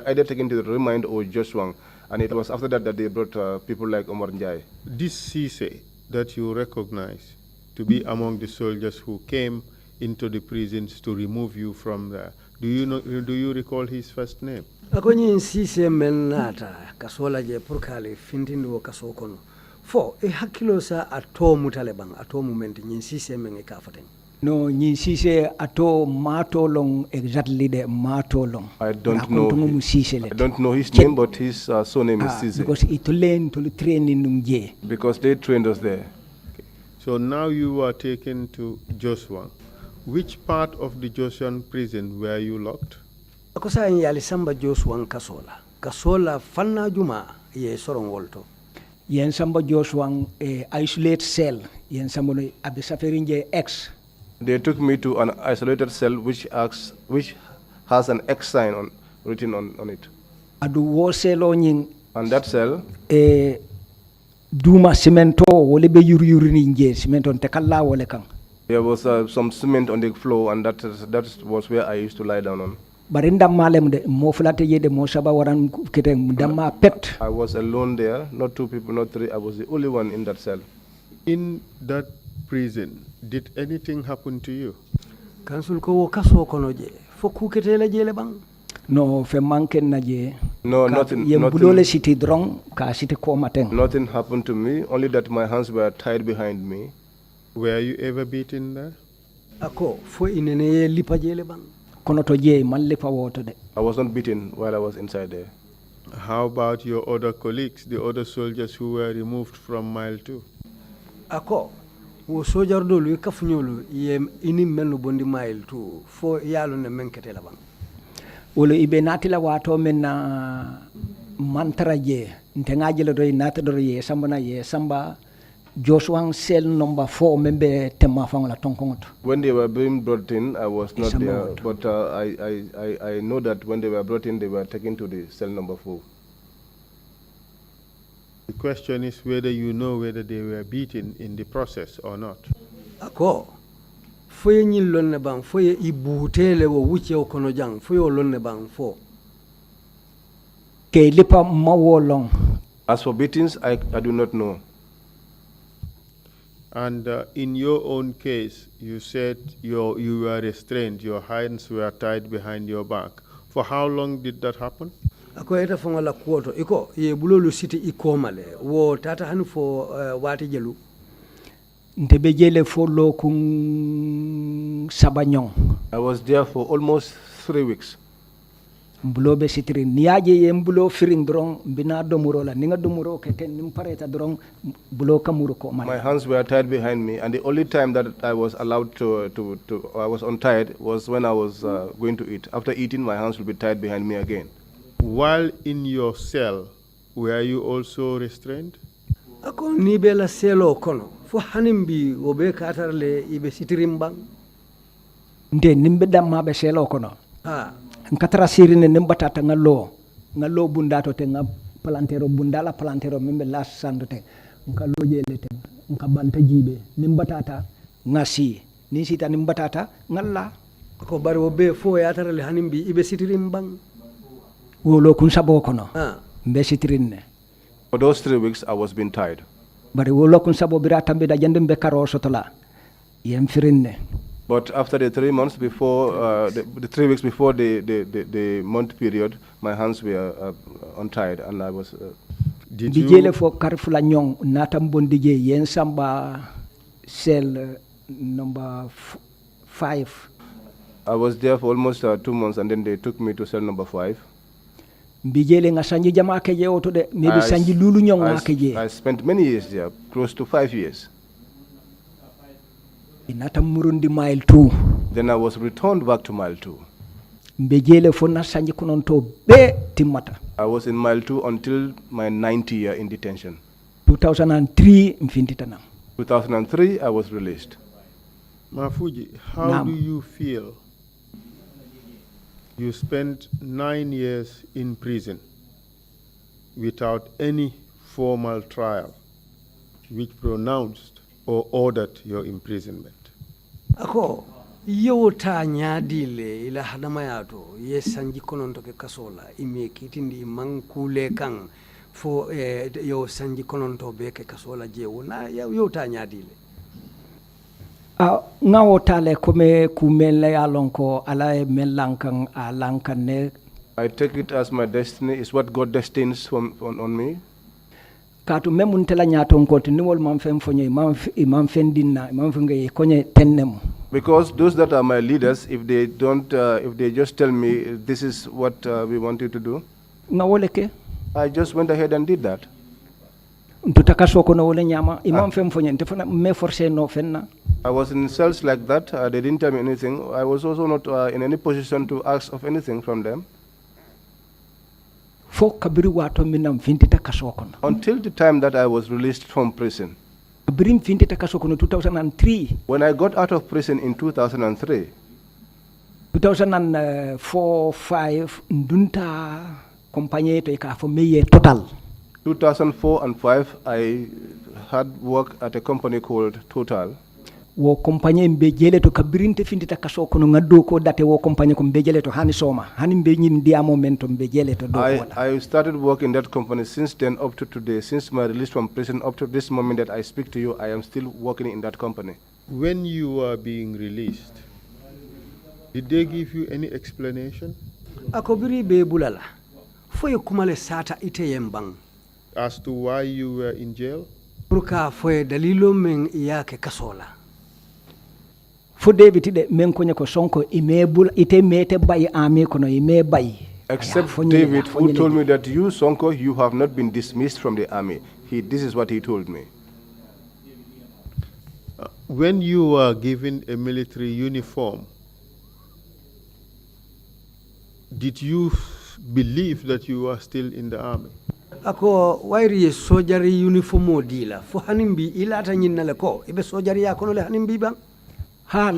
either taken to the remind or Joshua, and it was after that they brought people like Omar Njay. This Cisse that you recognize to be among the soldiers who came into the prisons to remove you from there, do you recall his first name? Akonyi Cisse menata kasola je purkale fintindi wo kaso kono fo e hakkilo sa ato mutalebang ato moment nyin Cisse men e kafaten. No, nyin Cisse ato mato long exactly de mato long. I don't know his name, but his surname is Cisse. Because it learned to training because they trained us there. Okay. So now you are taken to Joshua. Which part of the Joshuan prison were you locked? Ako sa yali samba Joshua kasola fanna juma ye soron wolto. Yen samba Joshua isolate cell yen samba abisaferinje X. They took me to an isolated cell which has an X sign written on it. Adu wo cell nyin. And that cell duma cemento wole be yuri ninje cemento tekalla wole kan. There was some cement on the floor, and that was where I used to lie down on. I was alone there, not two people, not three. I was the only one in that cell. In that prison, did anything happen to you? No, nothing happened to me, only that my hands were tied behind me. Were you ever beaten there? I was not beaten while I was inside there. How about your other colleagues, the other soldiers who were removed from Mile 2? Ako, wo soldier dolu kafunyolu ye ini menu bondi Mile 2 fo yalo ne menkete la bang. Wolo ibe natila wato menna mantra je ntengaje le doy natado ye samba ye samba Joshua cell number 4 member temafang la tonkongot. When they were being brought in, I was not there, but I know that when they were brought in, they were taken to the cell number 4. The question is whether you know whether they were beaten in the process or not. Ako, foye nyil lonne bang, foye ibutele wo wuche okono jang, foye lonne bang fo. Ke lipa mawolong. As for beatings, I do not know. And in your own case, you said you were restrained, your hands were tied behind your back. For how long did that happen? Ako eta fonga la kuoto, iko ye bulolu siti ikomale, wo tata hanu fo wati jelu. Ntebe jele fo lo kung sabanyong. I was there for almost 3 weeks. Mbulobe sitiri niaje ye mbulo firing drong bina domuro la ninga domuro keten nimpareta drong bulo kamuro ko my hands were tied behind me, and the only time that I was allowed I was untied was when I was going to eat. After eating, my hands will be tied behind me again. While in your cell, were you also restrained? ako ni be la selo kono fo hanimbi o be katarle ibe sitirim bang nde nimbe damma be selo kono ha nkatara sirine nimbatata ngallo bundato te nga plantero bundala plantero membe la sandote nka lojele te nka banta jibe nimbatata ngasi ni sita nimbatata ngalla ko bari o be fo yatarle hanimbi ibe sitirim bang wolo kun sabo kono ha mbe sitirinne. For those 3 weeks, I was being tied. Bari wolo kun sabo bira tambe da jande mbe karo sotola yem firinne. But after the 3 months before, the 3 weeks before the month period, my hands were untied and I was... Did you... Dijele fo karfula nyong natam bondije yen samba cell number 5. I was there for almost 2 months and then they took me to cell number 5. Bijele nga sanji jama keje oto de maybe sanji lulu nyong nga keje. I spent many years there, close to 5 years. Inata murundi mile 2. Then I was returned back to mile 2. Bijele fo na sanji kunonto be timata. I was in mile 2 until my 90th year in detention. 2003 mfintitana. 2003 I was released. Mafuji, how do you feel? You spent 9 years in prison without any formal trial which pronounced or ordered your imprisonment. Ako yota nyadile ila hadama yato ye sanji kononto ke kasola ime kitindi mankule kang fo yo sanji kononto be ke kasola jewo na yota nyadile. Nga wotale kome kumele ya lonko ala e melankan a lankane. I take it as my destiny. It's what God destines on me. Katu memun tela nyato nkoti niwol mamfen fonye mamfen dinna mamfen konye tennem. Because those that are my leaders, if they don't, if they just tell me this is what we want you to do, nga woleke. I just went ahead and did that. Ntutaka soko na wole nyama imam fem fonye ntefana me forcer no fenna. I was in cells like that. They didn't tell me anything. I was also not in any position to ask of anything from them. Until the time that I was released from prison. 2003. When I got out of prison in 2003. 2004-5 ndunta compagnie to ka fo meye total. 2004 and 5 I had work at a company called Total. Wo compagnie mbe jele to kabirinte findita kaso kono ngaddo ko date wo compagnie ko mbe jele to hani soma hani mbe nyin dia momento mbe jele to do I started working in that company since then up to today. Since my release from prison up to this moment that I speak to you, I am still working in that company. When you are being released, did they give you any explanation? Akobiri be bulala foye kumale sata ite yembang as to why you were in jail? Purka foye dalilo men yake kasola. Fo David de men konya ko sonko imebul ite mete bay ami kono imebay. Except David, who told me that you, Sonko, you have not been dismissed from the army. This is what he told me. When you were given a military uniform, did you believe that you were still in the army? Ako wairi sojari uniform odila fo hanimbi ilata nyinnale ko ibe sojari yakono le hanimbi bang. Yes,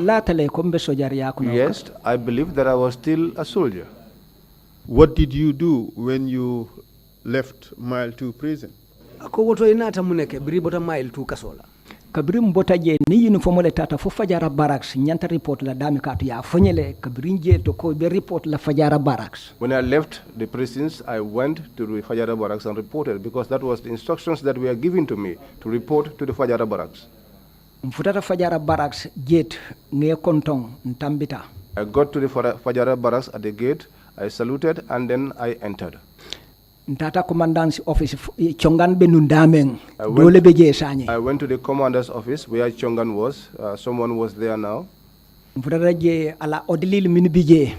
I believe that I was still a soldier. What did you do when you left Mile 2 prison? Ako woto inata muneke biribota Mile 2 kasola. Kabrim bota je ni uniform le tata fo Fajara Barracks nyanta report la dami katu ya fonyele kabrin je to ko be report la Fajara Barracks. When I left the prisons, I went to the Fajara Barracks and reported because that was the instructions that were given to me to report to the Fajara Barracks. Mfutata Fajara Barracks gate nge kontong ntambita. I got to the Fajara Barracks at the gate, I saluted and then I entered. Ntata commandant's office Chongan benundameng dole beje sanye. I went to the commander's office where Chongan was. Someone was there now. Mfutata je ala odilil min bije.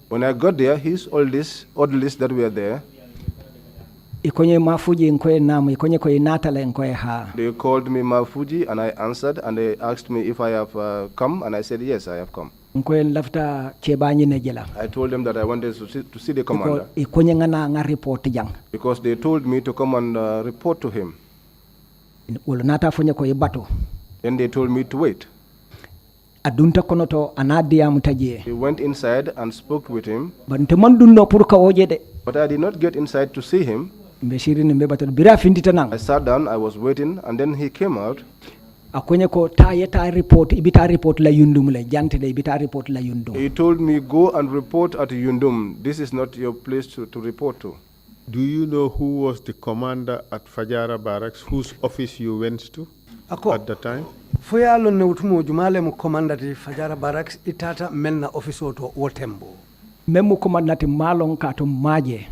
When I got there, his oldest that were there. Ikonye Mafuji nkoye namu ikonye koye natale nkoye ha. They called me Mafuji and I answered and they asked me if I have come and I said yes, I have come. Nkoye lafta chebanyi nejela. I told them that I wanted to see the commander. Ikonye ngana nga report jang. Because they told me to come and report to him. Then they told me to wait. Adunta konoto anadia mutaje. He went inside and spoke with him. But I did not get inside to see him. I sat down, I was waiting, and then he came out. Akonye ko ibita report la yundum le jante de ibita report la yundum. He told me, go and report at Yundum. This is not your place to report to. Do you know who was the commander at Fajara Barracks, whose office you went to at the time? Foyalo ne utumo jumale mu commander di Fajara Barracks itata menna office oto wotembo. Memu commander ti malon kato maje.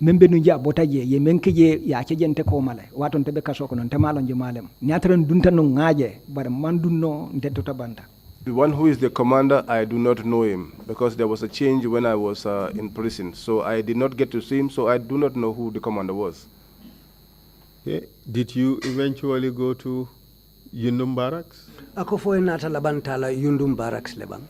Membe nunja botaje ye menkije ya chejente ko male waton tebe kasoko non temalon jumalem nyatren dunta no ngaje bar man dunno ndetto tabanta. The one who is the commander, I do not know him because there was a change when I was in prison. So I did not get to see him, so I do not know who the commander was. Okay. Did you eventually go to Yundum Barracks? Ako foy nata labanta la Yundum Barracks leban.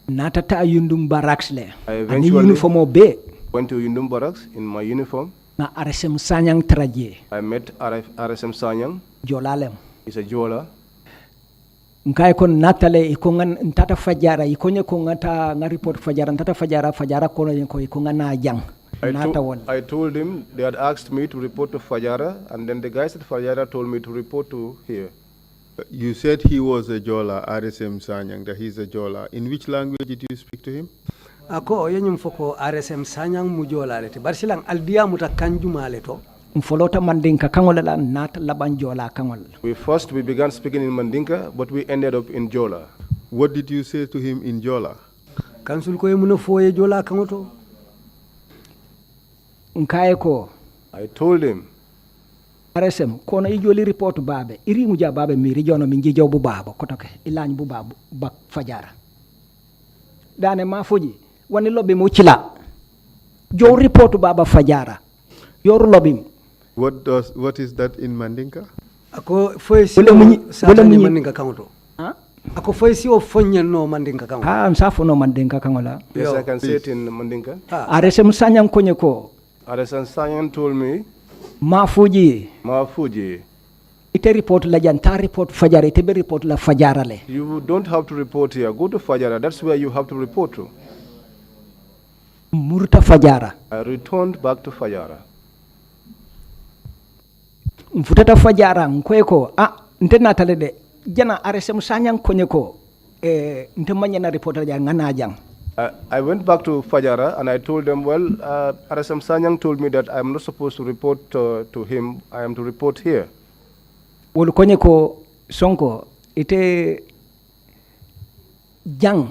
Nata ta Yundum Barracks le. I eventually uniform obe. Went to Yundum Barracks in my uniform. Na RSM Sanyang traje. I met RSM Sanyang. Jolalem. He's a Jola. Nkai kon natale ikongan ntata Fajara ikonye ko ngata nga report Fajara ntata Fajara kono ko ikonga na jang. I told him they had asked me to report to Fajara, and then the guys at Fajara told me to report to here. You said he was a Jola, RSM Sanyang, that he's a Jola. In which language did you speak to him? Ako yenyum foko RSM Sanyang mu Jola lete barsilang aldia muta kanjuma leto. Mfolota Mandinka kangola nat laban Jola kangol. We began speaking in Mandinka, but we ended up in Jola. What did you say to him in Jola? Kansul ko yemuno foye Jola kangoto. Nkaeko. I told him. RSM kono ijoli report babe iri muja babe mi regiono minji jobu babo kotoke ilany bu babu bak Fajara. Dane ma fuji wani lobby mu chila. Jo report baba Fajara. Your lobby. What is that in Mandinka? Ako foy si Mandinka kangoto. Ako foy si o fonye no Mandinka kangoto. Msafo no Mandinka kangola. Yes, I can say it in Mandinka. RSM Sanyang konye ko. RSM Sanyang told me. Mafuji. Ite report la janta report Fajara ite be report la Fajara le. You don't have to report here. Go to Fajara. That's where you have to report to. Murta Fajara. I returned back to Fajara. Mfutata Fajara nkweko ntena tale de jana RSM Sanyang konye ko ntemanya na report la ngana jang. I went back to Fajara and I told them, well, RSM Sanyang told me that I'm not supposed to report to him. I am to report here. Wolu konye ko sonko ite jang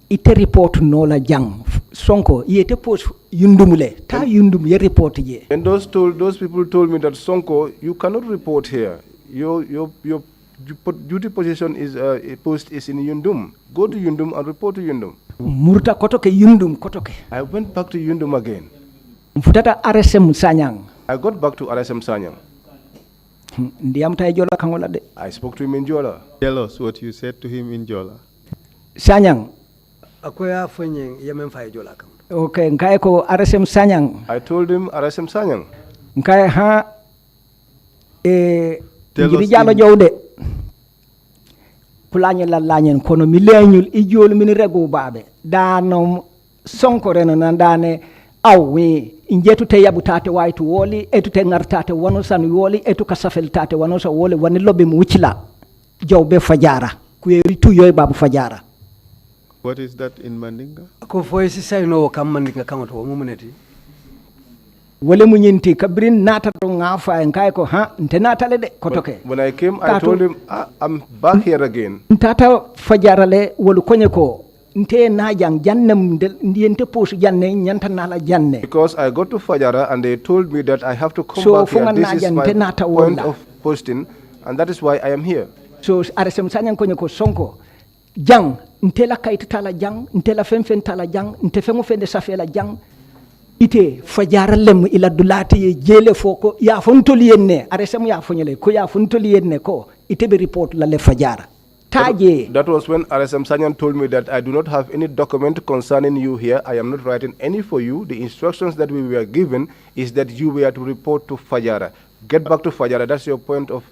ite report no la jang sonko yete post yundumule ta yundum ye report ye. And those people told me that Sonko, you cannot report here. Your duty position is post is in Yundum. Go to Yundum and report to Yundum. Murta kotoke Yundum kotoke. I went back to Yundum again. Mfutata RSM Sanyang. I got back to RSM Sanyang. I spoke to him in Jola. Tell us what you said to him in Jola. Sanyang. Akoya fonye yemen fay Jola kam. Okay, nkae ko RSM Sanyang. I told him RSM Sanyang. Nkae ha jiri jalo jowde. Kulanye la lanyen kono milenyul ijol min regu babe. Dano Sonko reno nandane awi injetu te yabutate waitu woli etu te ngartate wano san woli etu kasafel tate wano sa woli wani lobe muchila jawbe Fajara kuyeri tu yoy babu Fajara. What is that in Mandinka? Ako foy si say no kam Mandinka kangoto mumuneti. Wole munyinti kabrin nata to ngafa enkai ko nte natale de kotoke. When I came I told him I'm back here again. Tata Fajara le wolu konye ko nte na jang jannem ndiente posu janne nyanta nala janne. Because I got to Fajara and they told me that I have to come back here. This is my point of posting and that is why I am here. So RSM Sanyang konye ko Sonko jang ntela kayit tala jang ntela fen tala jang nte fengo fende safela jang ite Fajara lem ila dulati ye jele foko ya fontoli yenne RSM ya fonyele ko ya fontoli yenne ko ite be report la le Fajara. That was when RSM Sanyang told me that I do not have any document concerning you here. I am not writing any for you. The instructions that we were given is that you were to report to Fajara. Get back to Fajara. That's your point of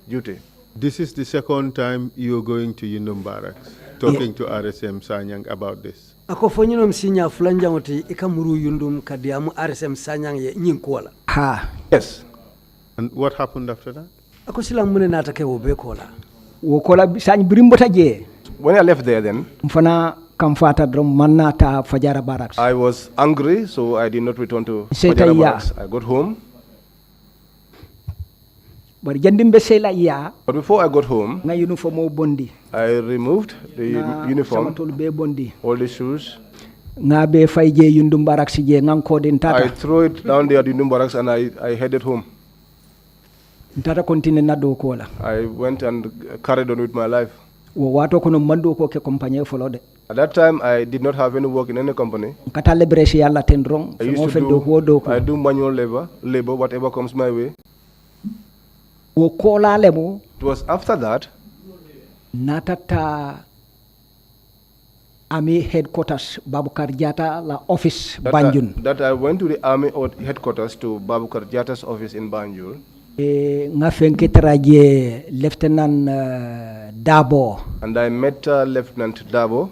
duty. This is the second time you're going to Yundum Barracks, talking to RSM Sanyang about this. Ako fonyinom sinya fulanjangoti ikamuru Yundum kadiamu RSM Sanyang ye nyinkola. Ha. Yes. And what happened after that? Ako sila mune natake wobekola. Wokola sany brimbota je. When I left there then, Mfana kamfata drum manata Fajara Barracks. I was angry, so I did not return to Seta Fajara ya. Barracks. I got home. But jandimbe sela ya. But before I got home, Nga uniform bondi. I removed the uniform, Be bondi. all the shoes. Nga be fayje Yundum Barracks je nganko den I tata. threw it down there at Yundum Barracks and I headed home. Tata continue na do kola. I went and carried on with my life. Wo wato kono mando ko ke compagnie folode. At that time, I did not have any work in any company. Kata lebreshi yalla tendrong. I used to do manual labor, whatever comes my way. Wo kola lemu It was after that natata Army headquarters Babukar Jata la office Banjul. that I went to the army headquarters to Babukar Jata's office in Banjul. Nga fenketaraje Lieutenant Dabo. And I met Lieutenant Dabo.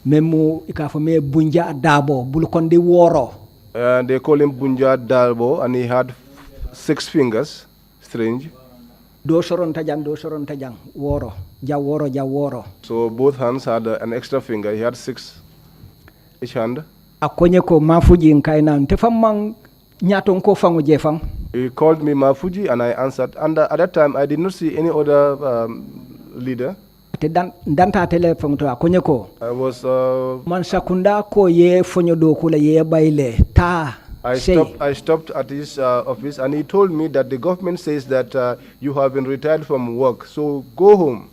Memu ikafome Bunja Dabo bulukonde woro. They call him Bunja Dabo, and he had 6 fingers. Strange. Do soron tajang woro ja woro. So both hands had an extra finger. He had 6 each hand. Akonye ko mafuji nkaina ntefamang nyaton ko fangu jefang. He called me Mafuji and I answered. And at that time I did not see any other leader. Te danta telephone to akonye ko. I was Man sakunda ko ye fonyo do kula ye baile ta. I stopped at his office and he told me that the government says that you have been retired from work, so go home.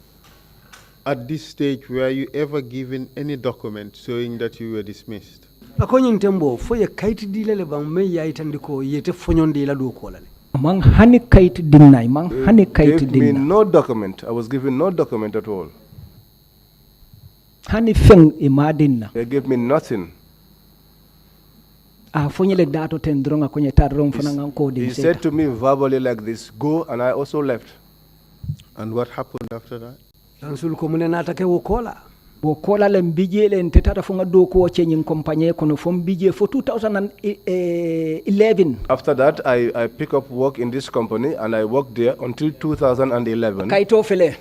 At this stage, were you ever given any document showing that you were dismissed? Akonyin tembo foye kaiti dilele bang me ya itandiko yete fonyondi la do kola. Mang hani kait dinai mang hani kait Gave me dinai. no document. I was given no document at all. Hani feng imadinna. They gave me nothing. Fonyele dato tendronga kwenye tadrom fananga coding. He said to me verbally like this, go, and I also left. And what happened after that? Lansul ko mune natake wokola. Wokola le mbije le ntetata funga do ko chenyin compagnie kono fom mbije for 2011. After that, I pick up work in this company and I worked there until 2011. Kaito fele.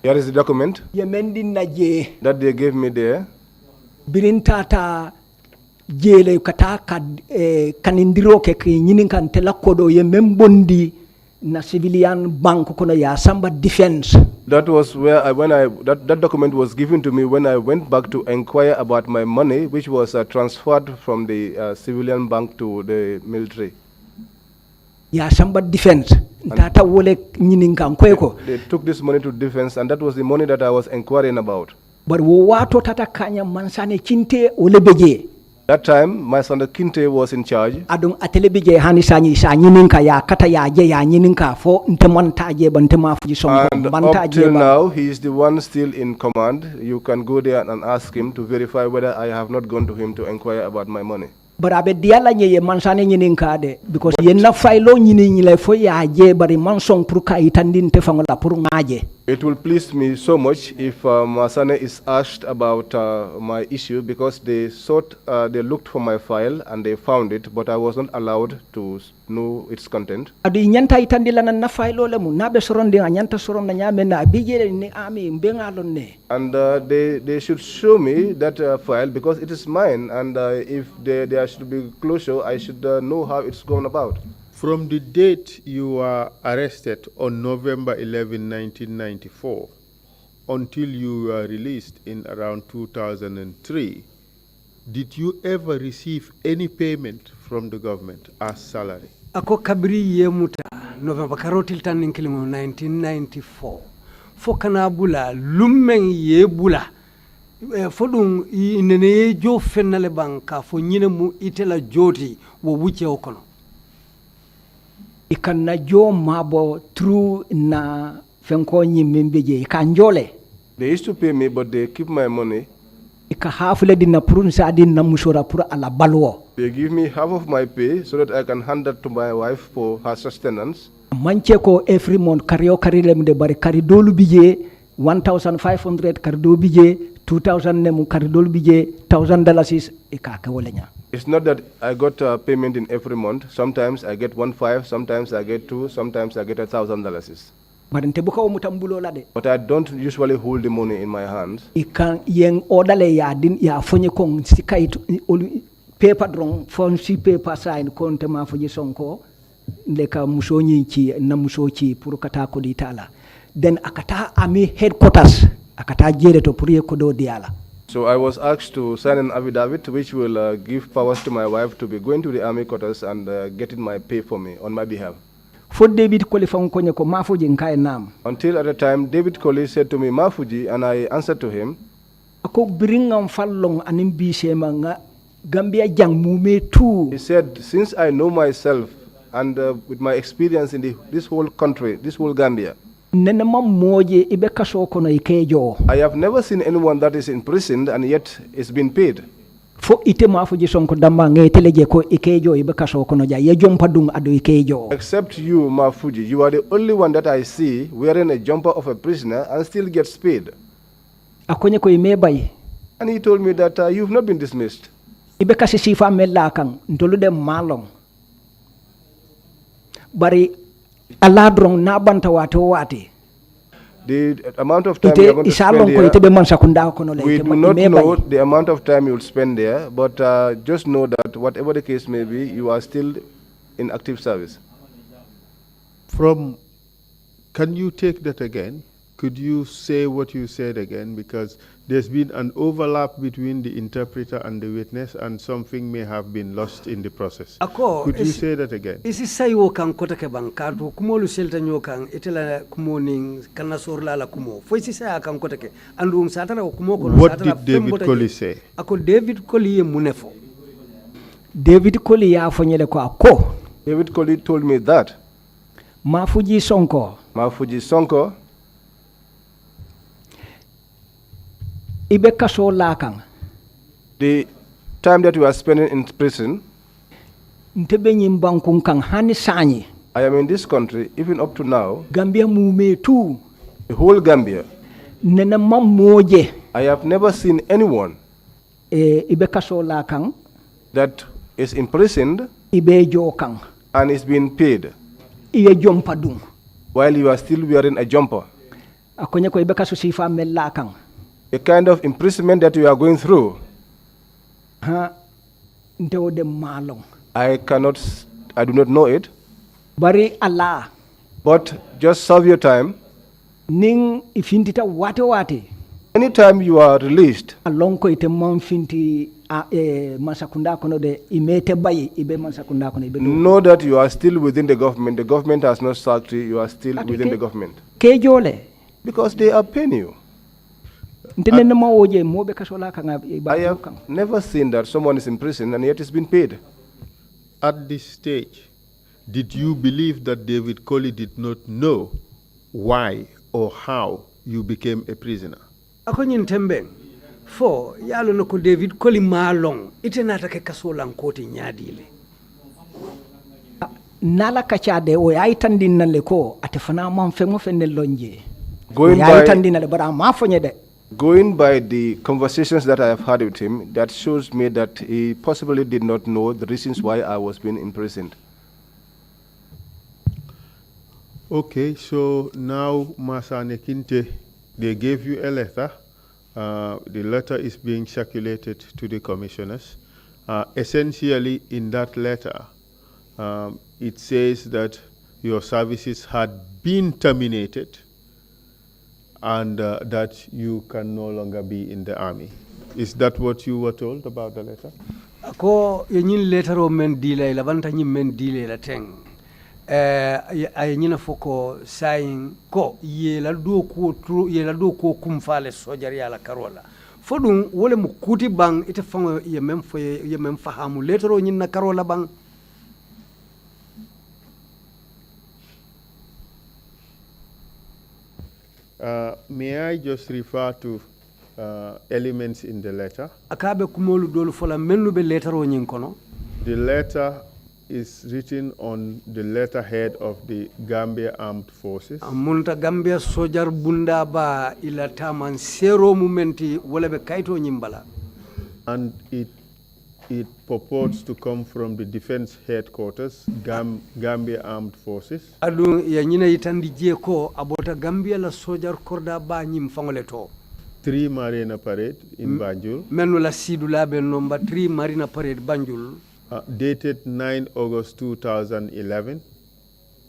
Here is the document Yemendi naje. that they gave me there. Birintata jele kata kanindiro ke nyinin kan tela kodo ye membondi na civilian bank kono ya samba defense. That was where that document was given to me when I went back to inquire about my money, which was transferred from the civilian bank to the military. Ya samba defense. Tata wole nyinin kan kweko. They took this money to defense, and that was the money that I was inquiring about. But wo wato tata kanya mansane chinte ole beje. That time, my son Kinte was in charge. Adung atelebije hani sanyi ninka ya kata ya je ya nyininka fo ntemontaje bantema fuji songo And up bantaje till ba. now, he is the one still in command. You can go there and ask him to verify whether I have not gone to him to inquire about my money. But abe diala nye mansane nyininka de because yenna failo nyinile fo ya je bari mansong pruka itandin tefangola puru ngaje. It will please me so much if Masane is asked about my issue, because they looked for my file and they found it, but I was not allowed to know its content. Adi nyanta itandila na failo le mu nabe soronde nyanta soronda nyame na abijele ni ami mbengalon ne. And they should show me that file because it is mine, and if there should be closure, I should know how it's gone about. From the date you were arrested on November 11, 1994, until you were released in around 2003, did you ever receive any payment from the government as salary? Ako kabri ye muta November karotil tan ninkilimo 1994. Fokana bula lummen ye bula. Fodun inene jo fennale banka fo nyine mu itela joti wo wuce okono. Ikana jo mabo through na fenko nyimbeje ikanjole. They used to pay me, but they keep my money. Ika hafule dina purun sa na musora pura ala balwo. They give me half of my pay so that I can hand that to my wife for her sustenance. manche ko every month kariyo karilem de bari kari dolu bije 1,500 kari dolu bije 2,000 nemu kari dolu bije $1,000 e ka ke wolenya. It's not that I got a payment in every month. Sometimes I get 1,500, sometimes I get 2, sometimes I get $1,000. But I don't usually hold the money in my hands. Ikan yeng odale ya din ya fonye kong sikai paper drong fon si paper sign konte ma fonye sonko leka musonyi chi na musochi puru kata ko ditala. Then akata ami headquarters akata jere to puru kodo diala. So I was asked to sign an affidavit which will give powers to my wife to be going to the army quarters and getting my pay for me on my behalf. Until at the time, David Colley said to me, Mafuji, and I answered to him. He said, since I know myself and with my experience in this whole country, this whole Gambia, I have never seen anyone that is imprisoned and yet is being paid. Except you, Mafuji, you are the only one that I see wearing a jumper of a prisoner and still gets paid. And he told me that you've not been dismissed. The amount of time you are going to spend here, we do not know the amount of time you will spend there, but just know that whatever the case may be, you are still in active service. Can you take that again? Could you say what you said again? Because there's been an overlap between the interpreter and the witness, and something may have been lost in the process. Could you say that again? Isi sayo kan kota ke bang kartu kumolu selta nyokan itela kumoning kana sorla la kumo. Fo isi saya kan kota ke andum satara kumo kono. What did David Colley say? Ako David Colley munefo. David Colley ya fonyele ko ako. David Colley told me that Mafuji Sonko Ibeka so lakang. The time that you are spending in prison, I am in this country, even up to now, Gambia mume too. The whole Gambia. I have never seen anyone that is imprisoned and is being paid while you are still wearing a jumper. The kind of imprisonment that you are going through, I do not know it. But just serve your time. Anytime you are released, know that you are still within the government. The government has not sacked you. You are still within the government. Because they are paying you. I have never seen that someone is in prison and yet is being paid. At this stage, did you believe that David Colley did not know why or how you became a prisoner? Akonyin tembe fo yalo no ko David Colley malong ite natake kasolan koti nyadile. Nala kachade o yaitandin na leko atefana mamfemo fene lonje. Going by the conversations that I have had with him, that shows me that he possibly did not know the reasons why I was being imprisoned. Okay, so now Masane Kinte, they gave you a letter. The letter is being circulated to the commissioners. Essentially, in that letter, it says that your services had been terminated and that you can no longer be in the army. Is that what you were told about the letter? Ko yin letter o men delay la banta nyi men delay la teng. Ay nyina foko saying ko ye la do ko kumfale sojari ala karola. Fodun wole mu kuti bang ite fango ye mem fahamu letter o nyina karola bang. May I just refer to elements in the letter? Akabe kumolu dolu fola mennu be letter o nyin kono. The letter is written on the letterhead of the Gambia Armed Forces. Munta Gambia sojar bunda ba ila taman sero momenti wala be kaito nyimbala. And it purports to come from the Defense Headquarters, Gambia Armed Forces. Adu ya nyina yitandi je ko abota Gambia la sojar korda ba nyim fangole to. 3 Marina Parade in Banjul. Menu la sidula be number 3 Marina Parade Banjul. Dated 9 August 2011.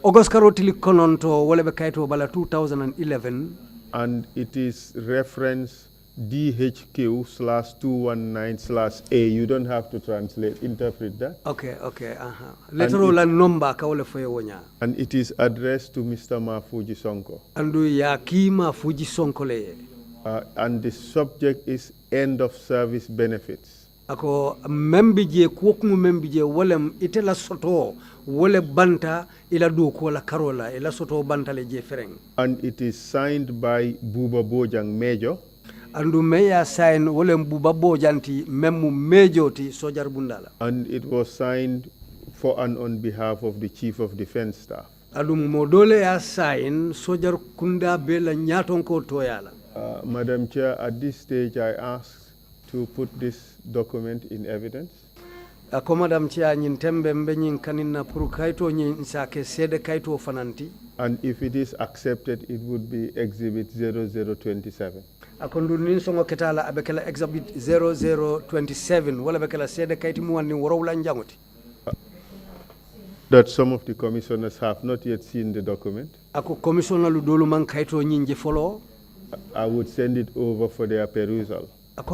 August karotili kononto wala be kaito bala 2011. And it is reference DHQ/219/A. You don't have to translate, interpret that. Okay. Letter la number ka wala foye wonya. And it is addressed to Mr. Mafuji Sonko. Andu ya kima Fuji Sonko le. And the subject is end of service benefits. Ako membije kuokumu membije walem itela soto wale banta ila duko la karola ila soto banta le je fereng. And it is signed by Buba Bojang Major. Andu meya sign wale Buba Bojanti memu Major ti sojar bundala. And it was signed for and on behalf of the Chief of Defense Staff. Adu modole ya sign sojar kunda bela nyaton ko toyala. Madam Chair, at this stage I ask to put this document in evidence. Ako Madam Chair nyin tembe mbe nyin kanina puru kaito nyin sake sede kaito fananti. And if it is accepted, it would be Exhibit 0027. Ako ndunin songo ketala abekela Exhibit 0027 wala bekela sede kaiti muwani warawla njangoti. That some of the commissioners have not yet seen the document. Ako commissioner lu dolu man kaito nyin je follow. I would send it over for their perusal. In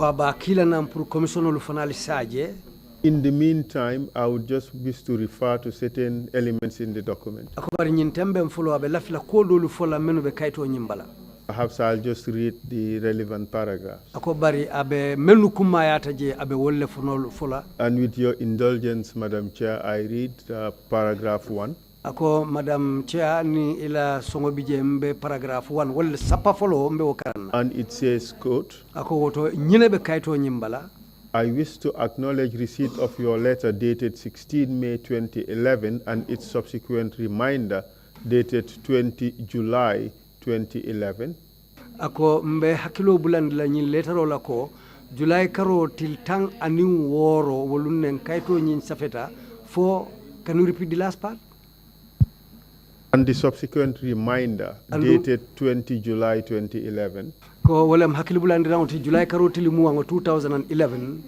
the meantime, I would just wish to refer to certain elements in the document. Perhaps I'll just read the relevant paragraphs. And with your indulgence, Madam Chair, I read paragraph 1. Ako Madam Chair ni ila songo bije mbe paragraph 1 wala sapa follow mbe wakarana. And it says, quote, ako woto nyine be kaito nyimbala. I wish to acknowledge receipt of your letter dated 16 May 2011 and its subsequent reminder dated 20 July 2011. Ako mbe hakilo bulandila nyin letter la ko July karo til tang ani woro wolunen kaito nyin safeta for. Can you repeat the last part? And the subsequent reminder dated 20 July 2011. Ko walam hakilibulandiranti July karotili muwango 2011.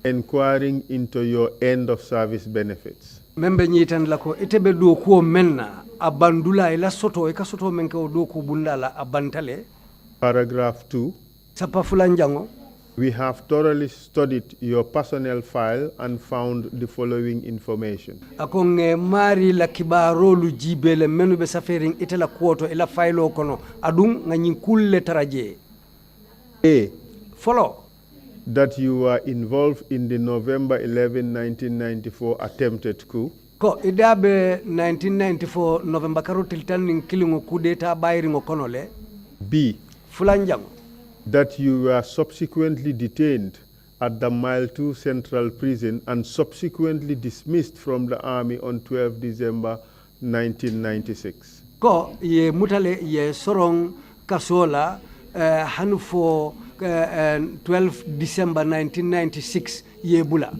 Inquiring into your end of service benefits. Membe nyitan lako itebe do ko menna abandula ila soto e kasoto menke o do ko bundala abantale. Paragraph 2. Sapa fulanjango. We have thoroughly studied your personnel file and found the following information. Akonge mari la kibaro lu jibele menu be safering itela kuoto ila file kono adum nga kulle taraje. A. Follow. That you were involved in the November 11, 1994 attempted coup. Ko idabe 1994 November karotil tan kilingo coup d'etat bayringo kono le. B. Fulanjango. That you were subsequently detained at the Mile 2 Central Prison and subsequently dismissed from the army on 12 December 1996. Ko ye mutale ye sorong kasola hanu for 12 December 1996 ye bula.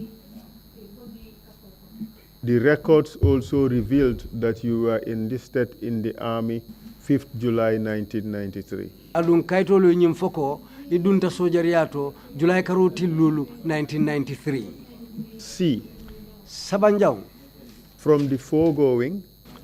The records also revealed that you were enlisted in the army 5th July 1993. Adun kaitolo nyim foko idunta sojariato July karoti lulu 1993. C. Sabanjaw. From the foregoing,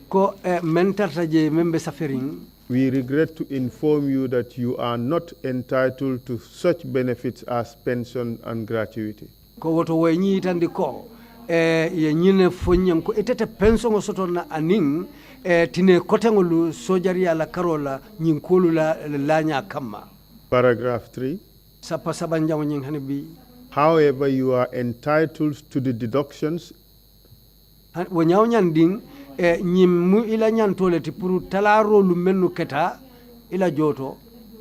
ko mentata je membe safering. We regret to inform you that you are not entitled to such benefits as pension and gratuity. Ko woto wenyi tandi ko ye nyine fonyam ko etete pension soto na aning tine kotengolu sojaria la karola nyinkolu la lanya kama. Paragraph 3. Sapa sabanjaw nyin hanibi. However, you are entitled to the deductions. Wanyaw nyanding nyimu ila nyantole ti puru talaro lu menu keta ila joto.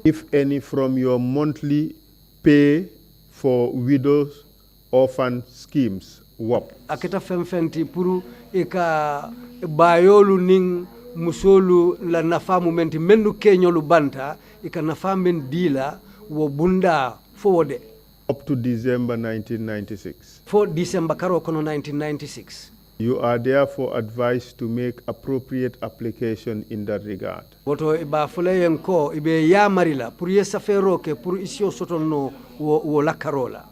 If any, from your monthly pay for widows orphan schemes WOP. Aketa femfenti puru ika bayolu ning musolu la nafamu menti mendu kenyolu banta ika nafamen dila wo bunda forward up to December 1996. For December karo kono 1996. You are therefore advised to make appropriate application in that regard. Woto iba fulayen ko ibe ya marila pour yesa feroke pour isio sotonno wo lakarola.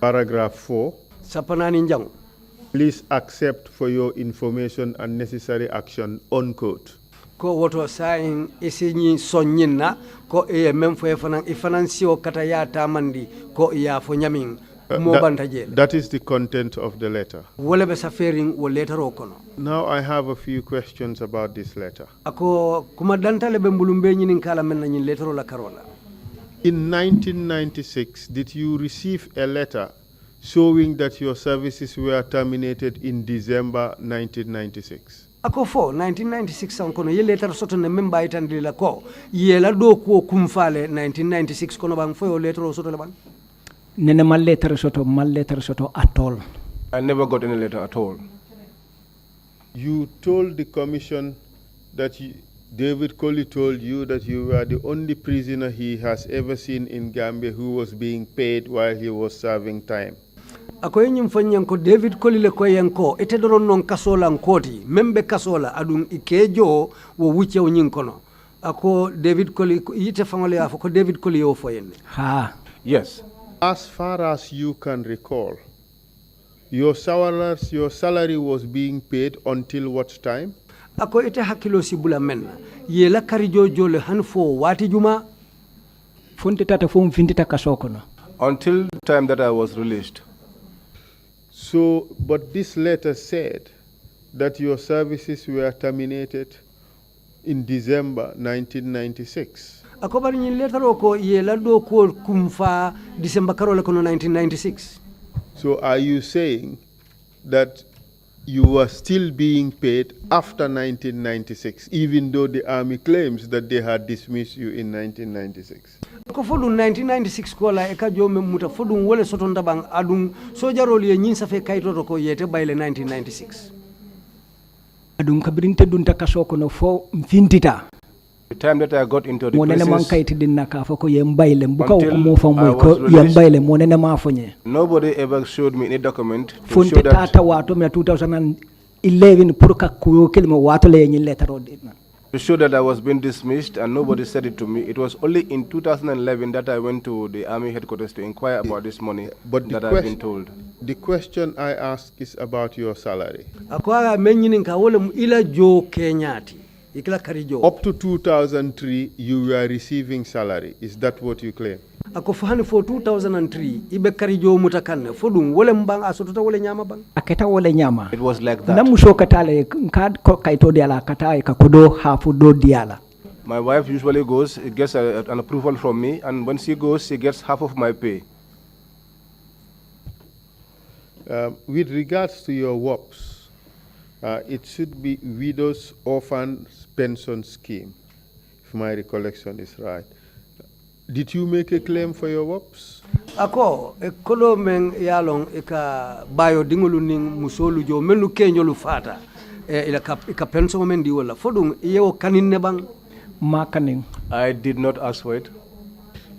Paragraph 4. Sapanani njang. Please accept for your information and necessary action, unquote. Ko woto sain isinyi sonyinna ko e memfo ifanansio kata ya tamandi ko ya fo nyamin. That is the content of the letter. Now I have a few questions about this letter. In 1996, did you receive a letter showing that your services were terminated in December 1996? Ako fo 1996 kono ye letter soto ne memba itandila ko yela do ko kumfale 1996 kono bang fo letter soto le bang Nene mal letter soto at all. I never got any letter at all. You told the commission that David Colley told you that you were the only prisoner he has ever seen in Gambia who was being paid while he was serving time. Ako yenyim fanyan ko David Colley le ko yanko ete doron non kasola nkoti membe kasola adun ikejo wo wuche onyin kono. Ako David Colley yite fangole afo ko David Colley yo fo yenne. Ha. Yes. As far as you can recall, your salary was being paid until what time? Ako ite hakilo sibula men. Yela karijo jole hanfo wati juma. Funtita fum fintita kasokono. Until the time that I was released. So, but this letter said that your services were terminated in December 1996. Ako bari ni letter ko yela do ko kumfa December karola kono 1996. So are you saying that you were still being paid after 1996 even though the army claims that they had dismissed you in 1996? Ko fodun 1996 ko la e ka jome muta fodun wole soto ndabang adun sojarol ye nyin safe kayto ko yete bayle 1996. Adun kabirinte dun takasoko no fo mfintita. The time that I got into the prisons, nobody ever showed me any document to show that. 2011 To show that I was being dismissed, and nobody said it to me. It was only in 2011 that I went to the army headquarters to inquire about this money that I've been told. The question I ask is about your salary. Up to 2003, you were receiving salary. Is that what you claim? Ako fahani for 2003 ibe karijo mutakanne fodum wole mbang asotota wole nyama bang aketa wole nyama. It was like that. Namusho katale kad kaito diala kata kakodo hafu do diala. My wife usually goes, gets an approval from me, and when she goes, she gets half of my pay. With regards to your WOPs, it should be Widows Orphans Pension Scheme, if my recollection is right. Did you make a claim for your WOPs? Ako kolo men yalong eka bayo dingolu ning musolu jo menu kenjolu fata ika pension men di wala fodum yewo kanin ne bang makaning. I did not ask for it.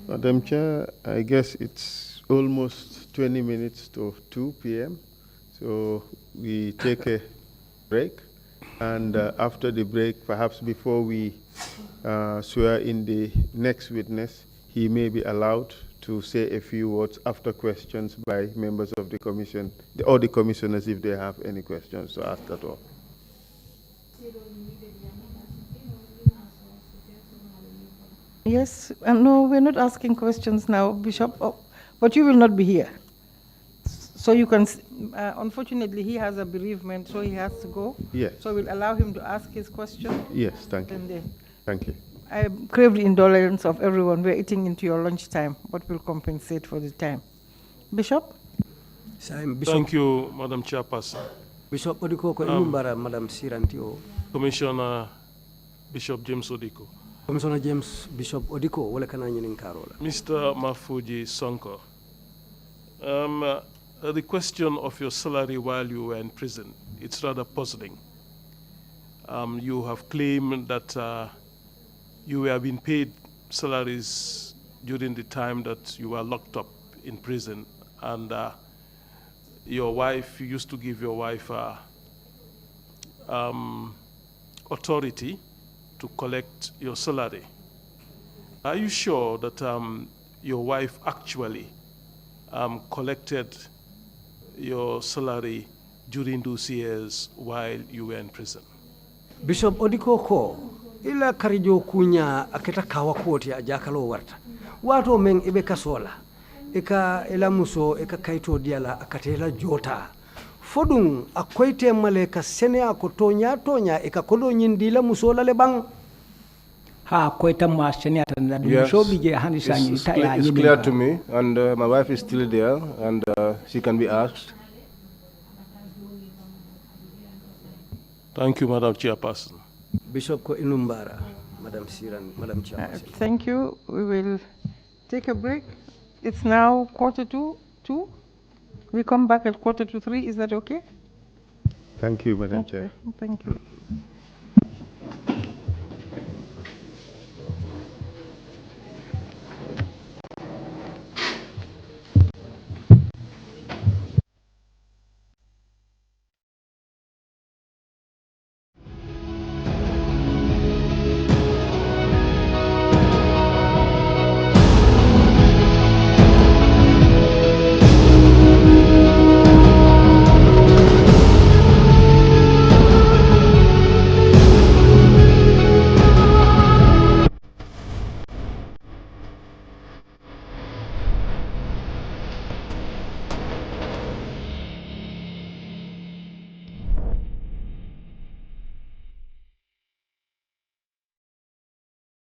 Madam Chair, I guess it's almost 20 minutes to 2 p.m. So we take a break, and after the break, perhaps before we swear in the next witness, he may be allowed to say a few words after questions by members of the commission, or the commissioners if they have any questions to ask at all. Yes, no, we're not asking questions now, Bishop, but you will not be here. So you can, unfortunately, he has a bereavement, so he has to go. Yes. So we'll allow him to ask his question. Yes, thank you. Thank you. I crave the indulgence of everyone. We're eating into your lunchtime, but we'll compensate for the time. Bishop? Thank you, Madam Chairperson. Bishop Odiko ko inumbara Madam Sirantio. Commissioner Bishop James Odiko. Commissioner James Bishop Odiko wala kana nyinin karola. Mr. Mafuji Sonko. the question of your salary while you were in prison, it's rather puzzling. You have claimed that you were being paid salaries during the time that you were locked up in prison, and your wife, you used to give your wife authority to collect your salary. Are you sure that your wife actually collected your salary during those years while you were in prison? Bishop Odiko ko ila karijo kunya aketa kawa koti ajakalo warta wato men ibe kasola eka ila muso eka kaito diala akatela jota fodun akoite maleka sene akotonya tonya eka kodo nyindila muso la lebang ha koita ma sene atanda muso bije hani sanyi it's clear to me, and my wife is still there, and she can be asked. Thank you, Madam Chairperson. Bishop ko inumbara, Madam Siran, Madam Chairperson. Thank you. We will take a break. It's now 2:45. We come back at 2:45. Is that okay? Thank you, Madam Chair. Thank you.